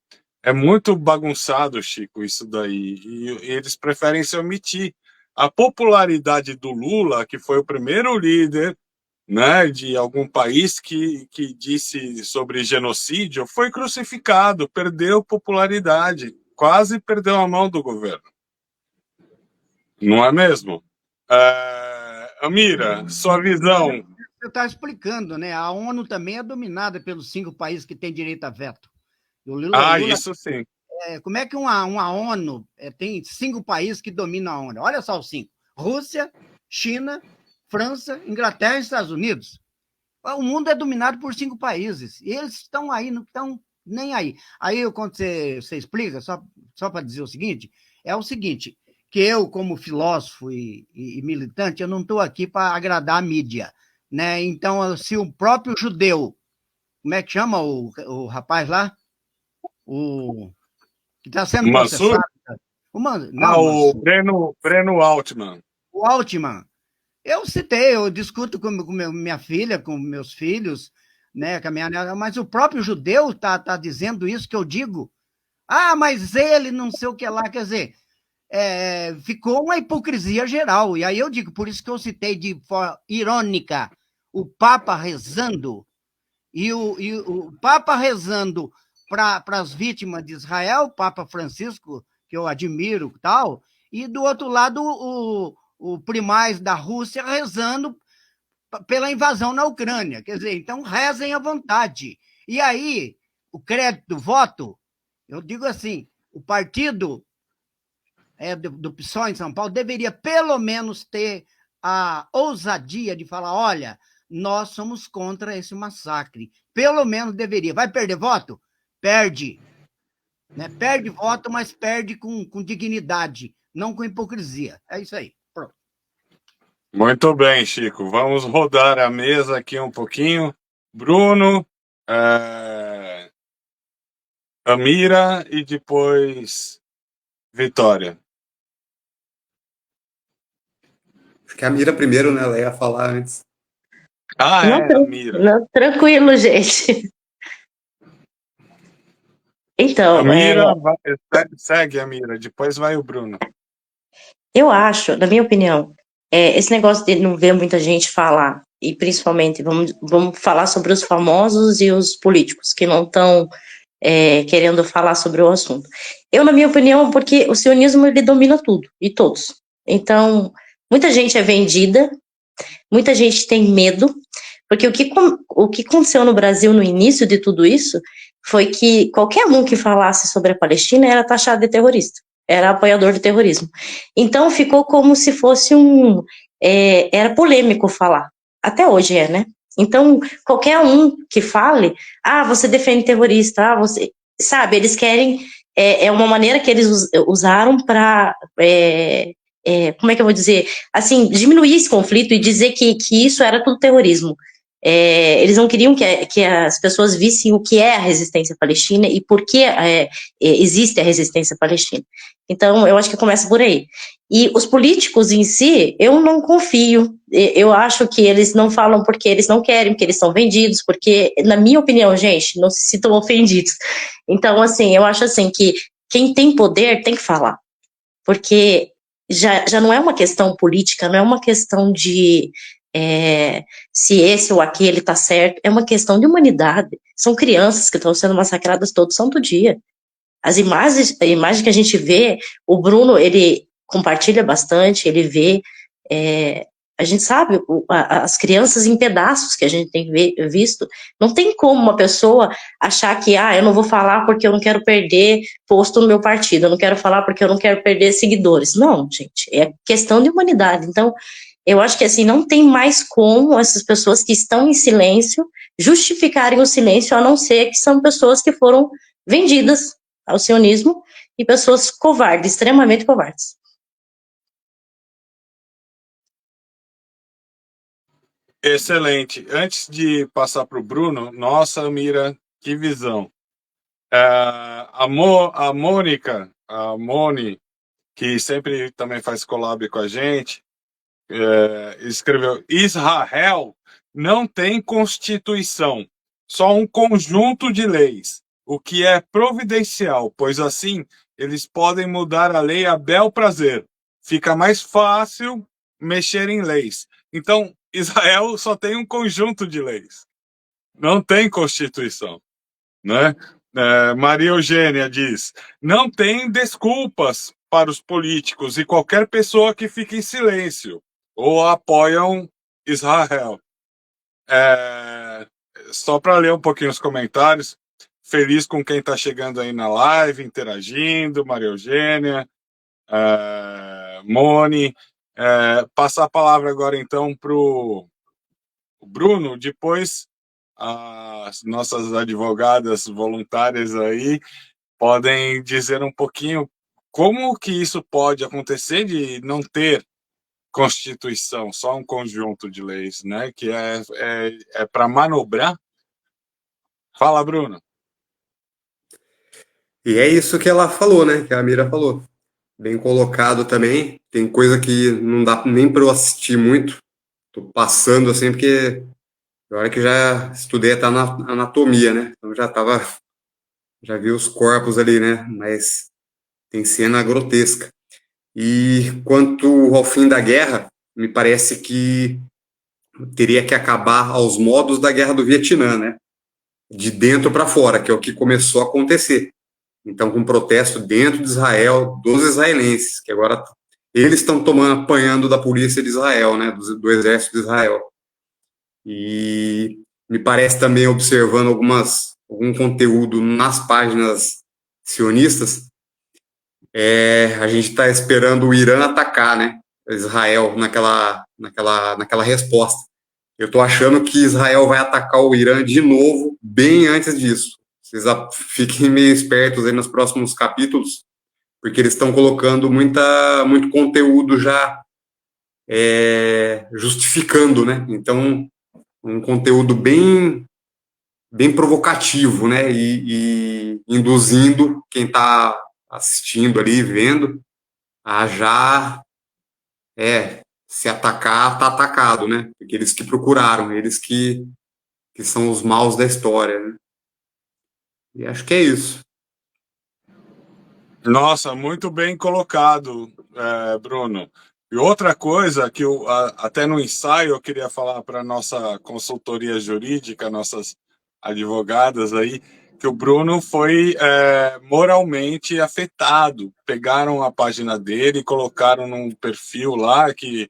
A: é muito bagunçado, Chico, isso daí. E eles preferem se omitir. A popularidade do Lula, que foi o primeiro líder, né, de algum país que disse sobre genocídio, foi crucificado, perdeu popularidade, quase perdeu a mão do governo. Não é mesmo? Amira, sua visão.
G: Você está explicando, né? A ONU também é dominada pelos 5 países que têm direito a veto. Lula,
A: isso sim.
G: Como é que uma ONU tem 5 países que dominam a ONU? Olha só os 5. Rússia, China, França, Inglaterra e Estados Unidos. O mundo é dominado por 5 países. E eles estão aí, não estão nem aí. Aí, quando você explica, só para dizer o seguinte, que eu, como filósofo e militante, eu não estou aqui para agradar a mídia. Né? Então, se o próprio judeu, como é que chama o rapaz lá? O que está sendo processado.
A: O Breno Altman.
G: O Altman. Eu discuto com minha filha, com meus filhos, né, mas o próprio judeu tá dizendo isso que eu digo. Ah, mas ele não sei o que lá, quer dizer, ficou uma hipocrisia geral. E aí eu digo, por isso que eu citei de forma irônica o Papa rezando, e o Papa rezando para as vítimas de Israel, o Papa Francisco, que eu admiro tal, e do outro lado o primaz da Rússia rezando pela invasão na Ucrânia. Quer dizer, então rezem à vontade. E aí, o crédito do voto, eu digo assim, o partido do PSOL em São Paulo deveria pelo menos ter a ousadia de falar, olha, nós somos contra esse massacre. Pelo menos deveria. Vai perder voto? Perde. Né? Perde voto, mas perde com dignidade, não com hipocrisia. É isso aí. Pronto.
A: Muito bem, Chico. Vamos rodar a mesa aqui um pouquinho. Bruno, Amira e depois Vitória.
E: Acho que a Mira primeiro, né? Ela ia falar antes.
A: Amira.
D: Não, tranquilo, gente. Então,
A: Amira, segue a Mira, depois vai o Bruno.
D: eu acho, na minha opinião, esse negócio de não ver muita gente falar, e principalmente, vamos falar sobre os famosos e os políticos que não estão querendo falar sobre o assunto. Eu, na minha opinião, porque o sionismo, ele domina tudo, e todos. Então, muita gente é vendida, muita gente tem medo, porque o que aconteceu no Brasil no início de tudo isso foi que qualquer um que falasse sobre a Palestina era taxado de terrorista, era apoiador de terrorismo. Então ficou como se fosse era polêmico falar. Até hoje né? Então, qualquer um que fale, você defende terrorista, você... Sabe, eles querem... É uma maneira que eles usaram para... como é que eu vou dizer? Assim, diminuir esse conflito e dizer que isso era tudo terrorismo. Eles não queriam que as pessoas vissem o que é a resistência palestina e por que existe a resistência palestina. Então, eu acho que começa por aí. E os políticos em si, eu não confio. Eu acho que eles não falam porque eles não querem, porque eles são vendidos, porque, na minha opinião, gente, não se sintam ofendidos. Então, assim, eu acho assim que quem tem poder tem que falar. Porque já não é uma questão política, não é uma questão de se esse ou aquele está certo, é uma questão de humanidade. São crianças que estão sendo massacradas todo santo dia. A imagem que a gente vê, o Bruno, ele compartilha bastante, ele vê, a gente sabe, as crianças em pedaços que a gente tem visto, não tem como uma pessoa achar que, eu não vou falar porque eu não quero perder posto no meu partido, eu não quero falar porque eu não quero perder seguidores. Não, gente, é questão de humanidade. Então, eu acho que assim, não tem mais como essas pessoas que estão em silêncio justificarem o silêncio, a não ser que são pessoas que foram vendidas ao sionismo e pessoas covardes, extremamente covardes.
A: Excelente. Antes de passar para o Bruno, nossa, Mira, que visão. A Mônica, a Moni, que sempre também faz collab com a gente, escreveu: Israel não tem constituição, só um conjunto de leis, o que é providencial, pois assim eles podem mudar a lei a bel prazer. Fica mais fácil mexer em leis. Então, Israel só tem um conjunto de leis, não tem constituição, né? Maria Eugênia diz: não tem desculpas para os políticos e qualquer pessoa que fique em silêncio ou apoiam Israel. Só para ler um pouquinho os comentários, feliz com quem está chegando aí na live, interagindo, Maria Eugênia, Moni. Passar a palavra agora então para o Bruno, depois as nossas advogadas voluntárias aí podem dizer um pouquinho como que isso pode acontecer de não ter Constituição, só um conjunto de leis, né? Que é para manobrar. Fala, Bruno.
E: E é isso que ela falou, né? Que a Mira falou. Bem colocado também. Tem coisa que não dá nem para eu assistir muito. Tô passando assim, porque Pior é que já estudei até anatomia, né? Então já vi os corpos ali, né? Mas tem cena grotesca. E quanto ao fim da guerra, me parece que teria que acabar aos modos da Guerra do Vietnã, né? De dentro para fora, que é o que começou a acontecer. Então, com protesto dentro de Israel, dos israelenses, que agora eles estão apanhando da polícia de Israel, né? Do exército de Israel. E me parece também, observando algum conteúdo nas páginas sionistas, a gente está esperando o Irã atacar, né? Israel naquela resposta. Eu estou achando que Israel vai atacar o Irã de novo, bem antes disso. Vocês fiquem meio espertos aí nos próximos capítulos, porque eles estão colocando muito conteúdo já justificando, né? Então, um conteúdo bem provocativo, né? E induzindo quem está assistindo ali, vendo, a já se atacar, tá atacado, né? Porque eles que procuraram, eles que são os maus da história, né? E acho que é isso.
A: Nossa, muito bem colocado, Bruno. E outra coisa que até no ensaio eu queria falar para a nossa consultoria jurídica, nossas advogadas aí, que o Bruno foi moralmente afetado. Pegaram a página dele e colocaram num perfil lá que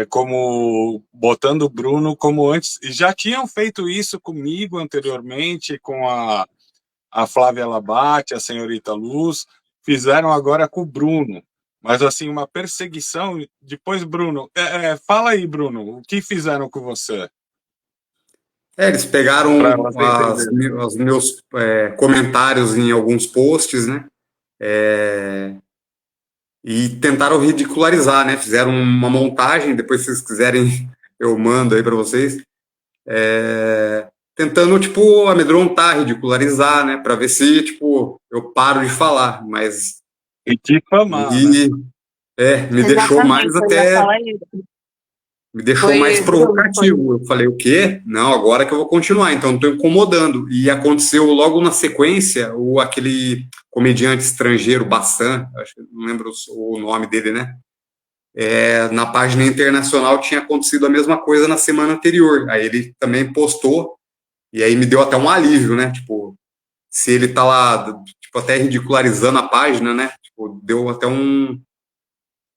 A: como botando o Bruno como antes, e já tinham feito isso comigo anteriormente, com a Flávia Labate, a senhorita Luz, fizeram agora com o Bruno. Mas, assim, uma perseguição. Depois, Bruno, fala aí, Bruno, o que fizeram com você?
E: Eles pegaram
A: Para você entender.
E: os meus comentários em alguns posts, né? E tentaram ridicularizar, né? Fizeram uma montagem, depois se vocês quiserem eu mando aí para vocês, tentando, tipo, amedrontar, ridicularizar, né? Para ver se, tipo, eu paro de falar, mas
A: E difamar, né?
E: me deixou mais
C: Exatamente, eu ia
E: até,
C: falar isso.
E: me deixou mais
C: Bruno,
E: provocativo. Eu falei, o quê? Não, agora que eu vou continuar, então estou incomodando. E aconteceu logo na sequência, aquele comediante estrangeiro, Bassan, acho que não lembro o nome dele, né? Na página internacional tinha acontecido a mesma coisa na semana anterior. Aí ele também postou, e aí me deu até um alívio, né? Tipo, se ele tá lá, tipo, até ridicularizando a página, né? Tipo, deu até um.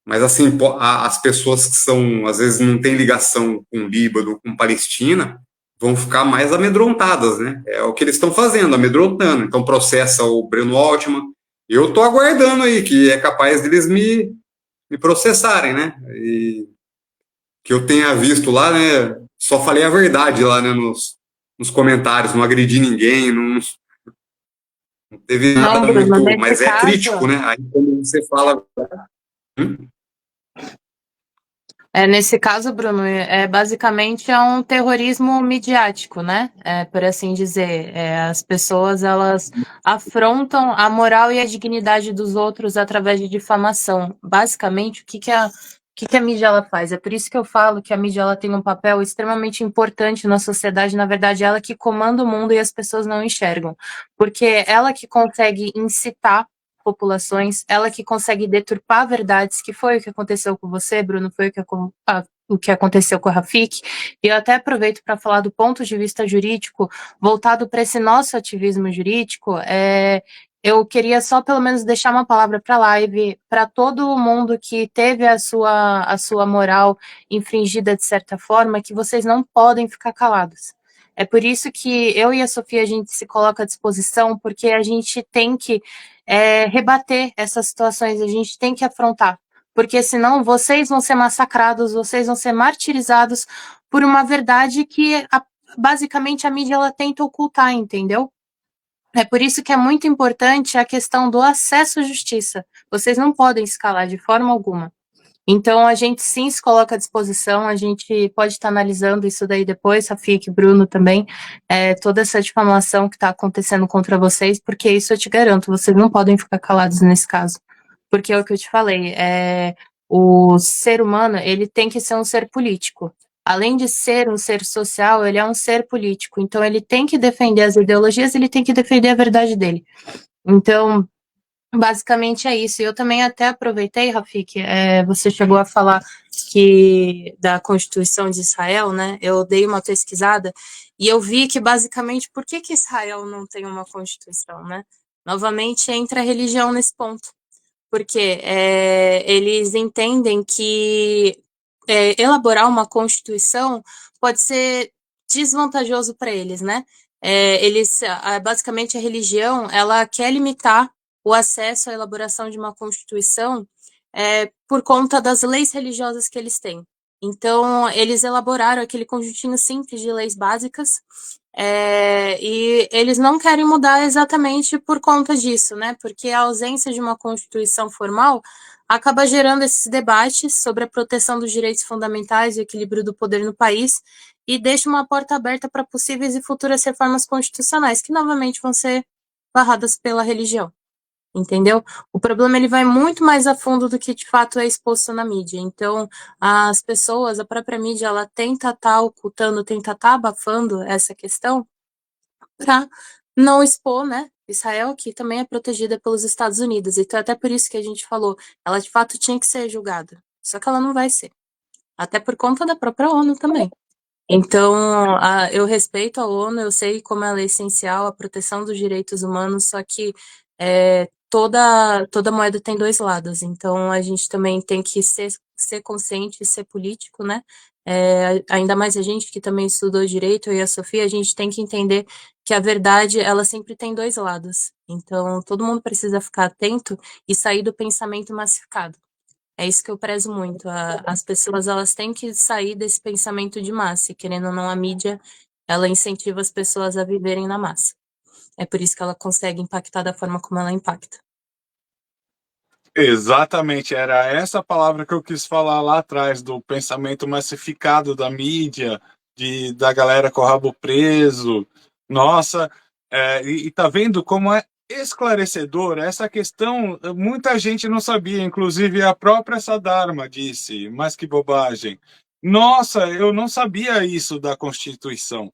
E: Mas assim, as pessoas que são, às vezes, não têm ligação com o Líbano, com Palestina, vão ficar mais amedrontadas, né? É o que eles estão fazendo, amedrontando. Então processa o Breno Altman. Eu tô aguardando aí, que é capaz deles me processarem, né? E que eu tenha visto lá, né? Só falei a verdade lá, né? Nos comentários, não agredi ninguém, não teve
C: não,
E: nada
C: Bruno,
E: muito,
C: nesse
E: mas é crítico,
C: caso,
E: né? Aí quando você fala,
C: nesse caso, Bruno, basicamente é um terrorismo midiático, né? Por assim dizer. As pessoas, elas afrontam a moral e a dignidade dos outros através de difamação. Basicamente, o que a mídia ela faz? É por isso que eu falo que a mídia ela tem um papel extremamente importante na sociedade. Na verdade, ela que comanda o mundo e as pessoas não enxergam. Porque ela que consegue incitar populações, ela que consegue deturpar verdades, que foi o que aconteceu com você, Bruno, foi o que aconteceu com a Rafik, e eu até aproveito para falar do ponto de vista jurídico, voltado para esse nosso ativismo jurídico, eu queria só pelo menos deixar uma palavra para a live, para todo mundo que teve a sua moral infringida de certa forma, que vocês não podem ficar calados. É por isso que eu e a Sofia, a gente se coloca à disposição, porque a gente tem que rebater essas situações, a gente tem que afrontar, porque senão vocês vão ser massacrados, vocês vão ser martirizados por uma verdade que basicamente a mídia ela tenta ocultar, entendeu? É por isso que é muito importante a questão do acesso à justiça. Vocês não podem escalar de forma alguma. Então, a gente sim se coloca à disposição, a gente pode estar analisando isso daí depois, Rafik, Bruno também, toda essa difamação que está acontecendo contra vocês, porque isso eu te garanto, vocês não podem ficar calados nesse caso. Porque é o que eu te falei, o ser humano, ele tem que ser um ser político. além de ser um ser social, ele é um ser político. Então, ele tem que defender as ideologias, ele tem que defender a verdade dele. Então, basicamente é isso. Eu também até aproveitei, Rafik, você chegou a falar da Constituição de Israel, né? Eu dei uma pesquisada e eu vi que, basicamente, por que Israel não tem uma Constituição, né? Novamente, entra a religião nesse ponto. Porque eles entendem que elaborar uma Constituição pode ser desvantajoso para eles, né? Basicamente, a religião, ela quer limitar o acesso à elaboração de uma Constituição por conta das leis religiosas que eles têm. Então, eles elaboraram aquele conjuntinho simples de leis básicas e eles não querem mudar exatamente por conta disso, né? Porque a ausência de uma Constituição formal acaba gerando esses debates sobre a proteção dos direitos fundamentais e o equilíbrio do poder no país e deixa uma porta aberta para possíveis e futuras reformas constitucionais, que novamente vão ser barradas pela religião. Entendeu? O problema ele vai muito mais a fundo do que de fato é exposto na mídia. Então, as pessoas, a própria mídia, ela tenta estar ocultando, tenta estar abafando essa questão para não expor, né? Israel, que também é protegida pelos Estados Unidos. Então, até por isso que a gente falou, ela de fato tinha que ser julgada. Só que ela não vai ser. Até por conta da própria ONU também. Então, eu respeito a ONU, eu sei como ela é essencial, a proteção dos direitos humanos, só que toda moeda tem dois lados, então a gente também tem que ser consciente e ser político, né? Ainda mais a gente que também estudou direito, eu e a Sofia, a gente tem que entender que a verdade, ela sempre tem dois lados. Então, todo mundo precisa ficar atento e sair do pensamento massificado. É isso que eu prezo muito. As pessoas, elas têm que sair desse pensamento de massa. E, querendo ou não, a mídia, ela incentiva as pessoas a viverem na massa. É por isso que ela consegue impactar da forma como ela impacta.
A: Exatamente, era essa palavra que eu quis falar lá atrás, do pensamento massificado da mídia, da galera com o rabo preso. Nossa, e tá vendo como é esclarecedor essa questão? Muita gente não sabia, inclusive a própria Sadarma disse, mas que bobagem. Nossa, eu não sabia isso da Constituição.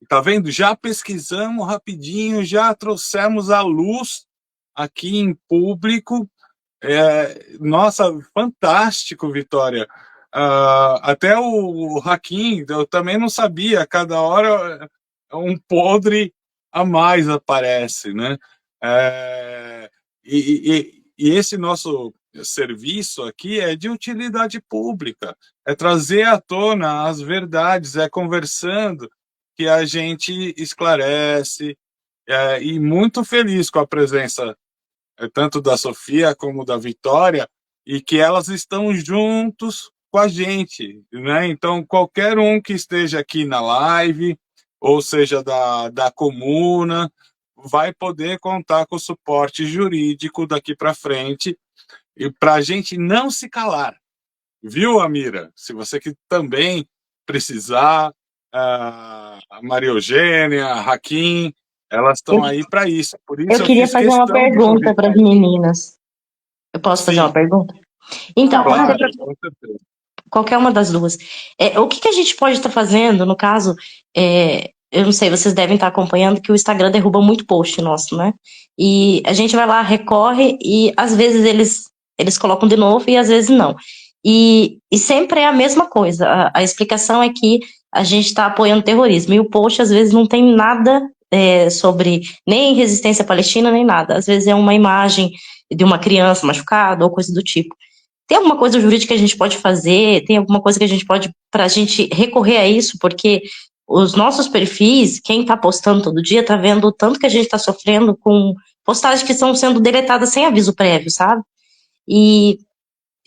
A: Tá vendo? Já pesquisamos rapidinho, já trouxemos à luz aqui em público. Nossa, fantástico, Vitória. Até o Hakim, eu também não sabia, cada hora um podre a mais aparece, né? E esse nosso serviço aqui é de utilidade pública, é trazer à tona as verdades, é conversando que a gente esclarece, e muito feliz com a presença tanto da Sofia como da Vitória, e que elas estão juntos com a gente, né? Então, qualquer um que esteja aqui na live, ou seja, da comuna, vai poder contar com o suporte jurídico daqui para frente, e para a gente não se calar. Viu, Amira? Se você que também precisar, a Maria Eugênia, a Hakim, elas estão aí para isso. Por isso
D: Eu
A: eu
D: queria
A: fiz
D: fazer uma
A: questão de
D: pergunta para as
A: convidar.
D: meninas. Eu posso fazer
A: Sim,
D: uma pergunta? Então,
A: claro, com certeza.
D: qualquer uma das duas. O que a gente pode estar fazendo, no caso, eu não sei, vocês devem estar acompanhando que o Instagram derruba muito post nosso, né? E a gente vai lá, recorre, e às vezes eles colocam de novo e às vezes não. E sempre é a mesma coisa. A explicação é que a gente está apoiando terrorismo. E o post, às vezes, não tem nada sobre nem resistência palestina, nem nada. Às vezes é uma imagem de uma criança machucada ou coisa do tipo. Tem alguma coisa jurídica que a gente pode fazer? Tem alguma coisa que a gente pode, para a gente recorrer a isso? Porque os nossos perfis, quem está postando todo dia, está vendo o tanto que a gente está sofrendo com postagens que estão sendo deletadas sem aviso prévio, sabe? E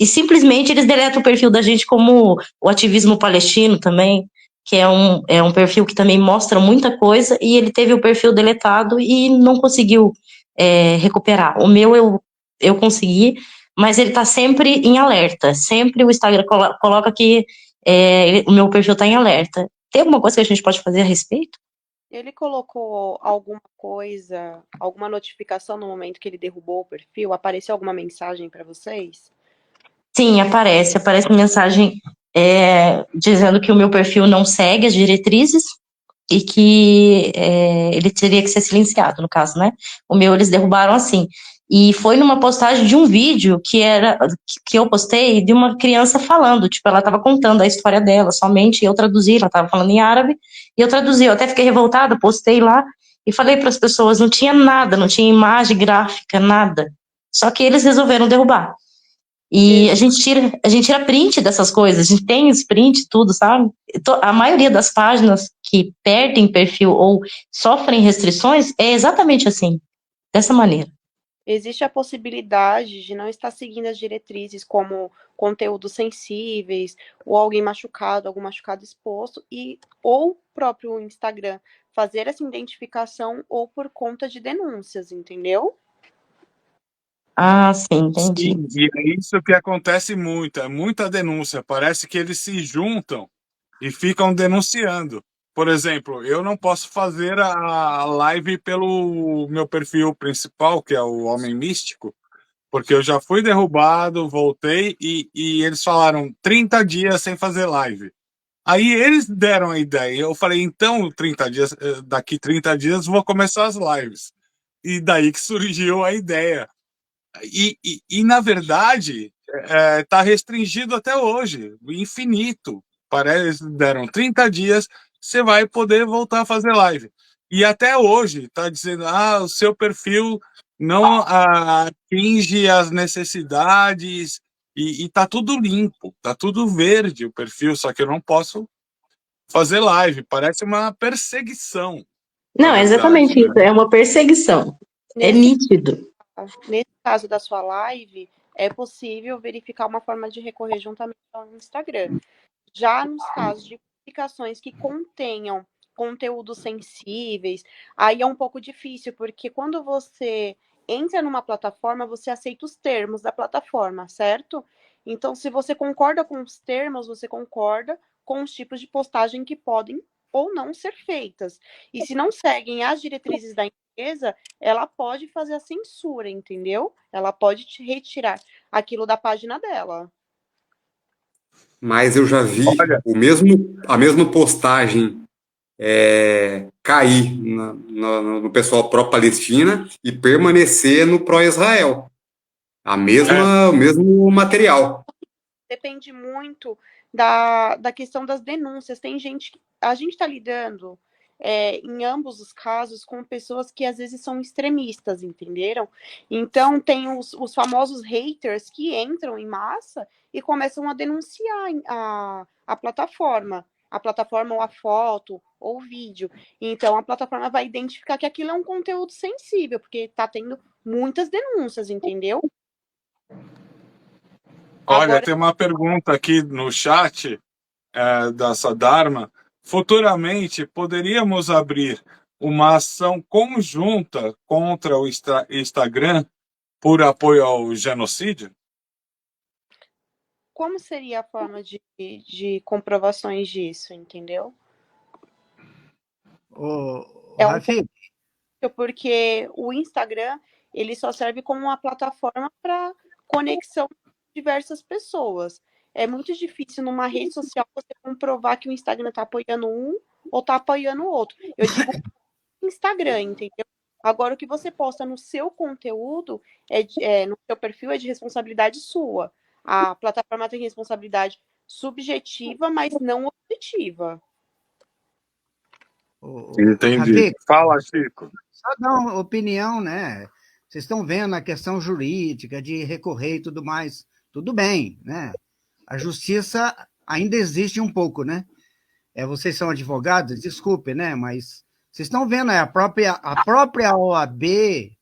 D: simplesmente eles deletam o perfil da gente, como o ativismo palestino também, que é um perfil que também mostra muita coisa, e ele teve o perfil deletado e não conseguiu recuperar. O meu eu consegui, mas ele está sempre em alerta. Sempre o Instagram coloca que o meu perfil está em alerta. Tem alguma coisa que a gente pode fazer a respeito?
F: Ele colocou alguma coisa, alguma notificação no momento que ele derrubou o perfil? Apareceu alguma mensagem para vocês?
D: Sim, aparece mensagem dizendo que o meu perfil não segue as diretrizes e que ele teria que ser silenciado, no caso, né? O meu eles derrubaram assim. E foi numa postagem de um vídeo que eu postei de uma criança falando, tipo, ela estava contando a história dela somente, e eu traduzi, ela estava falando em árabe, e eu traduzi, eu até fiquei revoltada, postei lá, e falei para as pessoas, não tinha nada, não tinha imagem gráfica, nada. Só que eles resolveram derrubar. E a gente tira print dessas coisas, a gente tem os print, tudo, sabe? A maioria das páginas que perdem perfil ou sofrem restrições é exatamente assim, dessa maneira.
F: Existe a possibilidade de não estar seguindo as diretrizes como conteúdos sensíveis, ou alguém machucado, algum machucado exposto, ou o próprio Instagram fazer essa identificação ou por conta de denúncias, entendeu?
D: Ah, sim, entendi.
A: Sim, e é isso que acontece muito, é muita denúncia. Parece que eles se juntam e ficam denunciando. Por exemplo, eu não posso fazer a live pelo meu perfil principal, que é o Homem Místico, porque eu já fui derrubado, voltei e eles falaram 30 dias sem fazer live. Aí eles deram a ideia. Eu falei, então, 30 dias, daqui 30 dias vou começar as lives. E daí que surgiu a ideia. Na verdade, está restringido até hoje, infinito. Parece deram 30 dias, você vai poder voltar a fazer live. E até hoje está dizendo, o seu perfil não atinge as necessidades e está tudo limpo, está tudo verde o perfil, só que eu não posso fazer live. Parece uma perseguição, na
D: Não, é
A: verdade,
D: exatamente
A: né?
D: isso, é uma perseguição. É
F: Nesse,
D: nítido.
F: nesse caso da sua live, é possível verificar uma forma de recorrer juntamente ao Instagram. Já nos casos de publicações que contenham conteúdos sensíveis, aí é um pouco difícil, porque quando você entra numa plataforma, você aceita os termos da plataforma, certo? Então, se você concorda com os termos, você concorda com os tipos de postagem que podem ou não ser feitas. E se não seguem as diretrizes da empresa, ela pode fazer a censura, entendeu? Ela pode te retirar aquilo da página dela.
E: Mas eu já vi
A: Olha,
E: a mesma postagem cair no pessoal pró-Palestina e permanecer no pró-Israel. O mesmo material.
F: Depende muito da questão das denúncias. Tem gente, a gente está lidando em ambos os casos com pessoas que às vezes são extremistas, entenderam? Então tem os famosos haters que entram em massa e começam a denunciar a plataforma. A plataforma ou a foto ou o vídeo. Então a plataforma vai identificar que aquilo é um conteúdo sensível, porque está tendo muitas denúncias, entendeu?
A: olha,
F: Agora,
A: tem uma pergunta aqui no chat da Sadarma. Futuramente, poderíamos abrir uma ação conjunta contra o Instagram por apoio ao genocídio?
F: como seria a forma de comprovações disso, entendeu?
G: Ô,
F: É um
G: Rafi,
F: pouco porque o Instagram ele só serve como uma plataforma para conexão de diversas pessoas. É muito difícil numa rede social você comprovar que o Instagram está apoiando um ou está apoiando o outro. Eu digo Instagram, entendeu? Agora, o que você posta no seu conteúdo, no seu perfil, é de responsabilidade sua. A plataforma tem responsabilidade subjetiva, mas não objetiva.
A: Entendi.
G: Rafi,
A: Fala, Chico.
G: só dar uma opinião, né? Vocês estão vendo a questão jurídica de recorrer e tudo mais. Tudo bem, né? A justiça ainda existe um pouco, né? Vocês são advogados, desculpe, né? Mas vocês estão vendo, a própria OAB,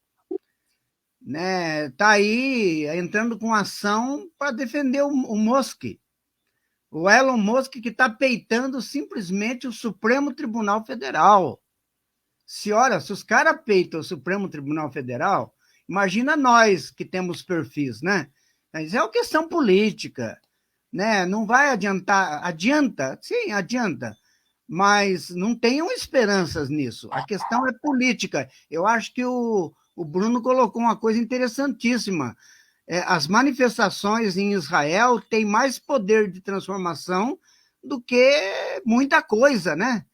G: né? Tá aí entrando com ação para defender o Musk. O Elon Musk que está peitando simplesmente o Supremo Tribunal Federal. Se os caras peitam o Supremo Tribunal Federal, imagina nós que temos perfis, né? Mas é uma questão política, né? Não vai adiantar, sim, adianta, mas não tenham esperanças nisso. A questão é política. Eu acho que o Bruno colocou uma coisa interessantíssima. as manifestações em Israel têm mais poder de transformação do que muita coisa, né?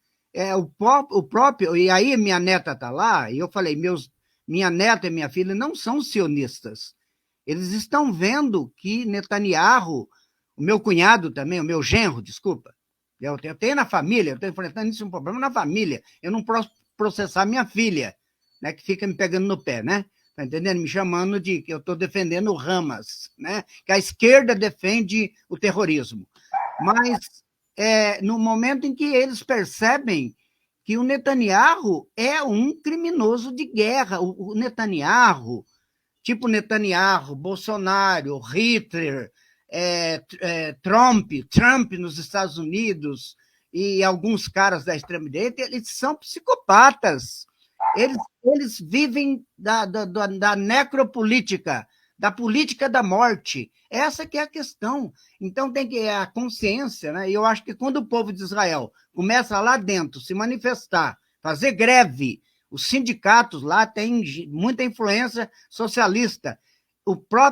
G: O próprio, e aí minha neta está lá, e eu falei, minha neta e minha filha não são sionistas. Eles estão vendo que Netanyahu, o meu cunhado também, o meu genro, desculpa, eu tenho na família, eu estou enfrentando isso, um problema na família, eu não posso processar minha filha, né, que fica me pegando no pé, né? Tá entendendo? Me chamando de que eu estou defendendo o Hamas, né? Que a esquerda defende o terrorismo. Mas no momento em que eles percebem que o Netanyahu é um criminoso de guerra, o Netanyahu, tipo Netanyahu, Bolsonaro, Hitler, Trump nos Estados Unidos e alguns caras da extrema-direita, eles são psicopatas. Eles vivem da necropolítica, da política da morte. Essa que é a questão. Então tem que a consciência, né? E eu acho que quando o povo de Israel começa lá dentro se manifestar, fazer greve, os sindicatos lá têm muita influência socialista.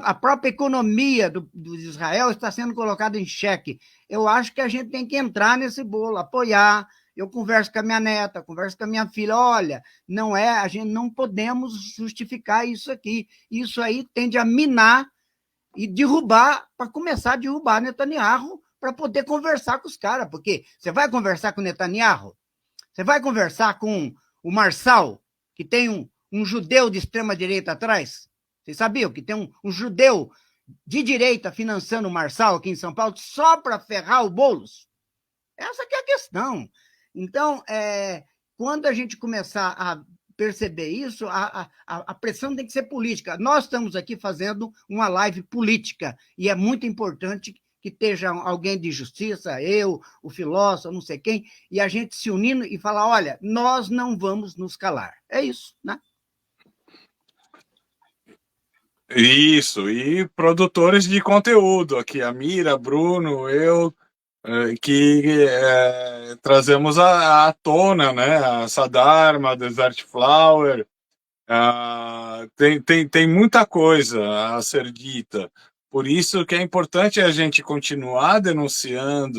G: A própria economia do Israel está sendo colocada em xeque. Eu acho que a gente tem que entrar nesse bolo, apoiar. Eu converso com a minha neta, converso com a minha filha, olha, a gente não podemos justificar isso aqui. Isso aí tende a minar e derrubar, para começar a derrubar Netanyahu, para poder conversar com os caras, porque você vai conversar com Netanyahu, você vai conversar com o Marçal, que tem um judeu de extrema-direita atrás? Vocês sabiam que tem um judeu de direita financiando o Marçal aqui em São Paulo só para ferrar o Boulos? Essa que é a questão. Então, quando a gente começar a perceber isso, a pressão tem que ser política. Nós estamos aqui fazendo uma live política e é muito importante que esteja alguém de justiça, eu, o filósofo, não sei quem, e a gente se unindo e falar, olha, nós não vamos nos calar. É isso, né?
A: Isso, e produtores de conteúdo aqui, a Mira, Bruno, eu, que trazemos à tona, né, a Sadarma, Desert Flower, tem muita coisa a ser dita. Por isso que é importante a gente continuar denunciando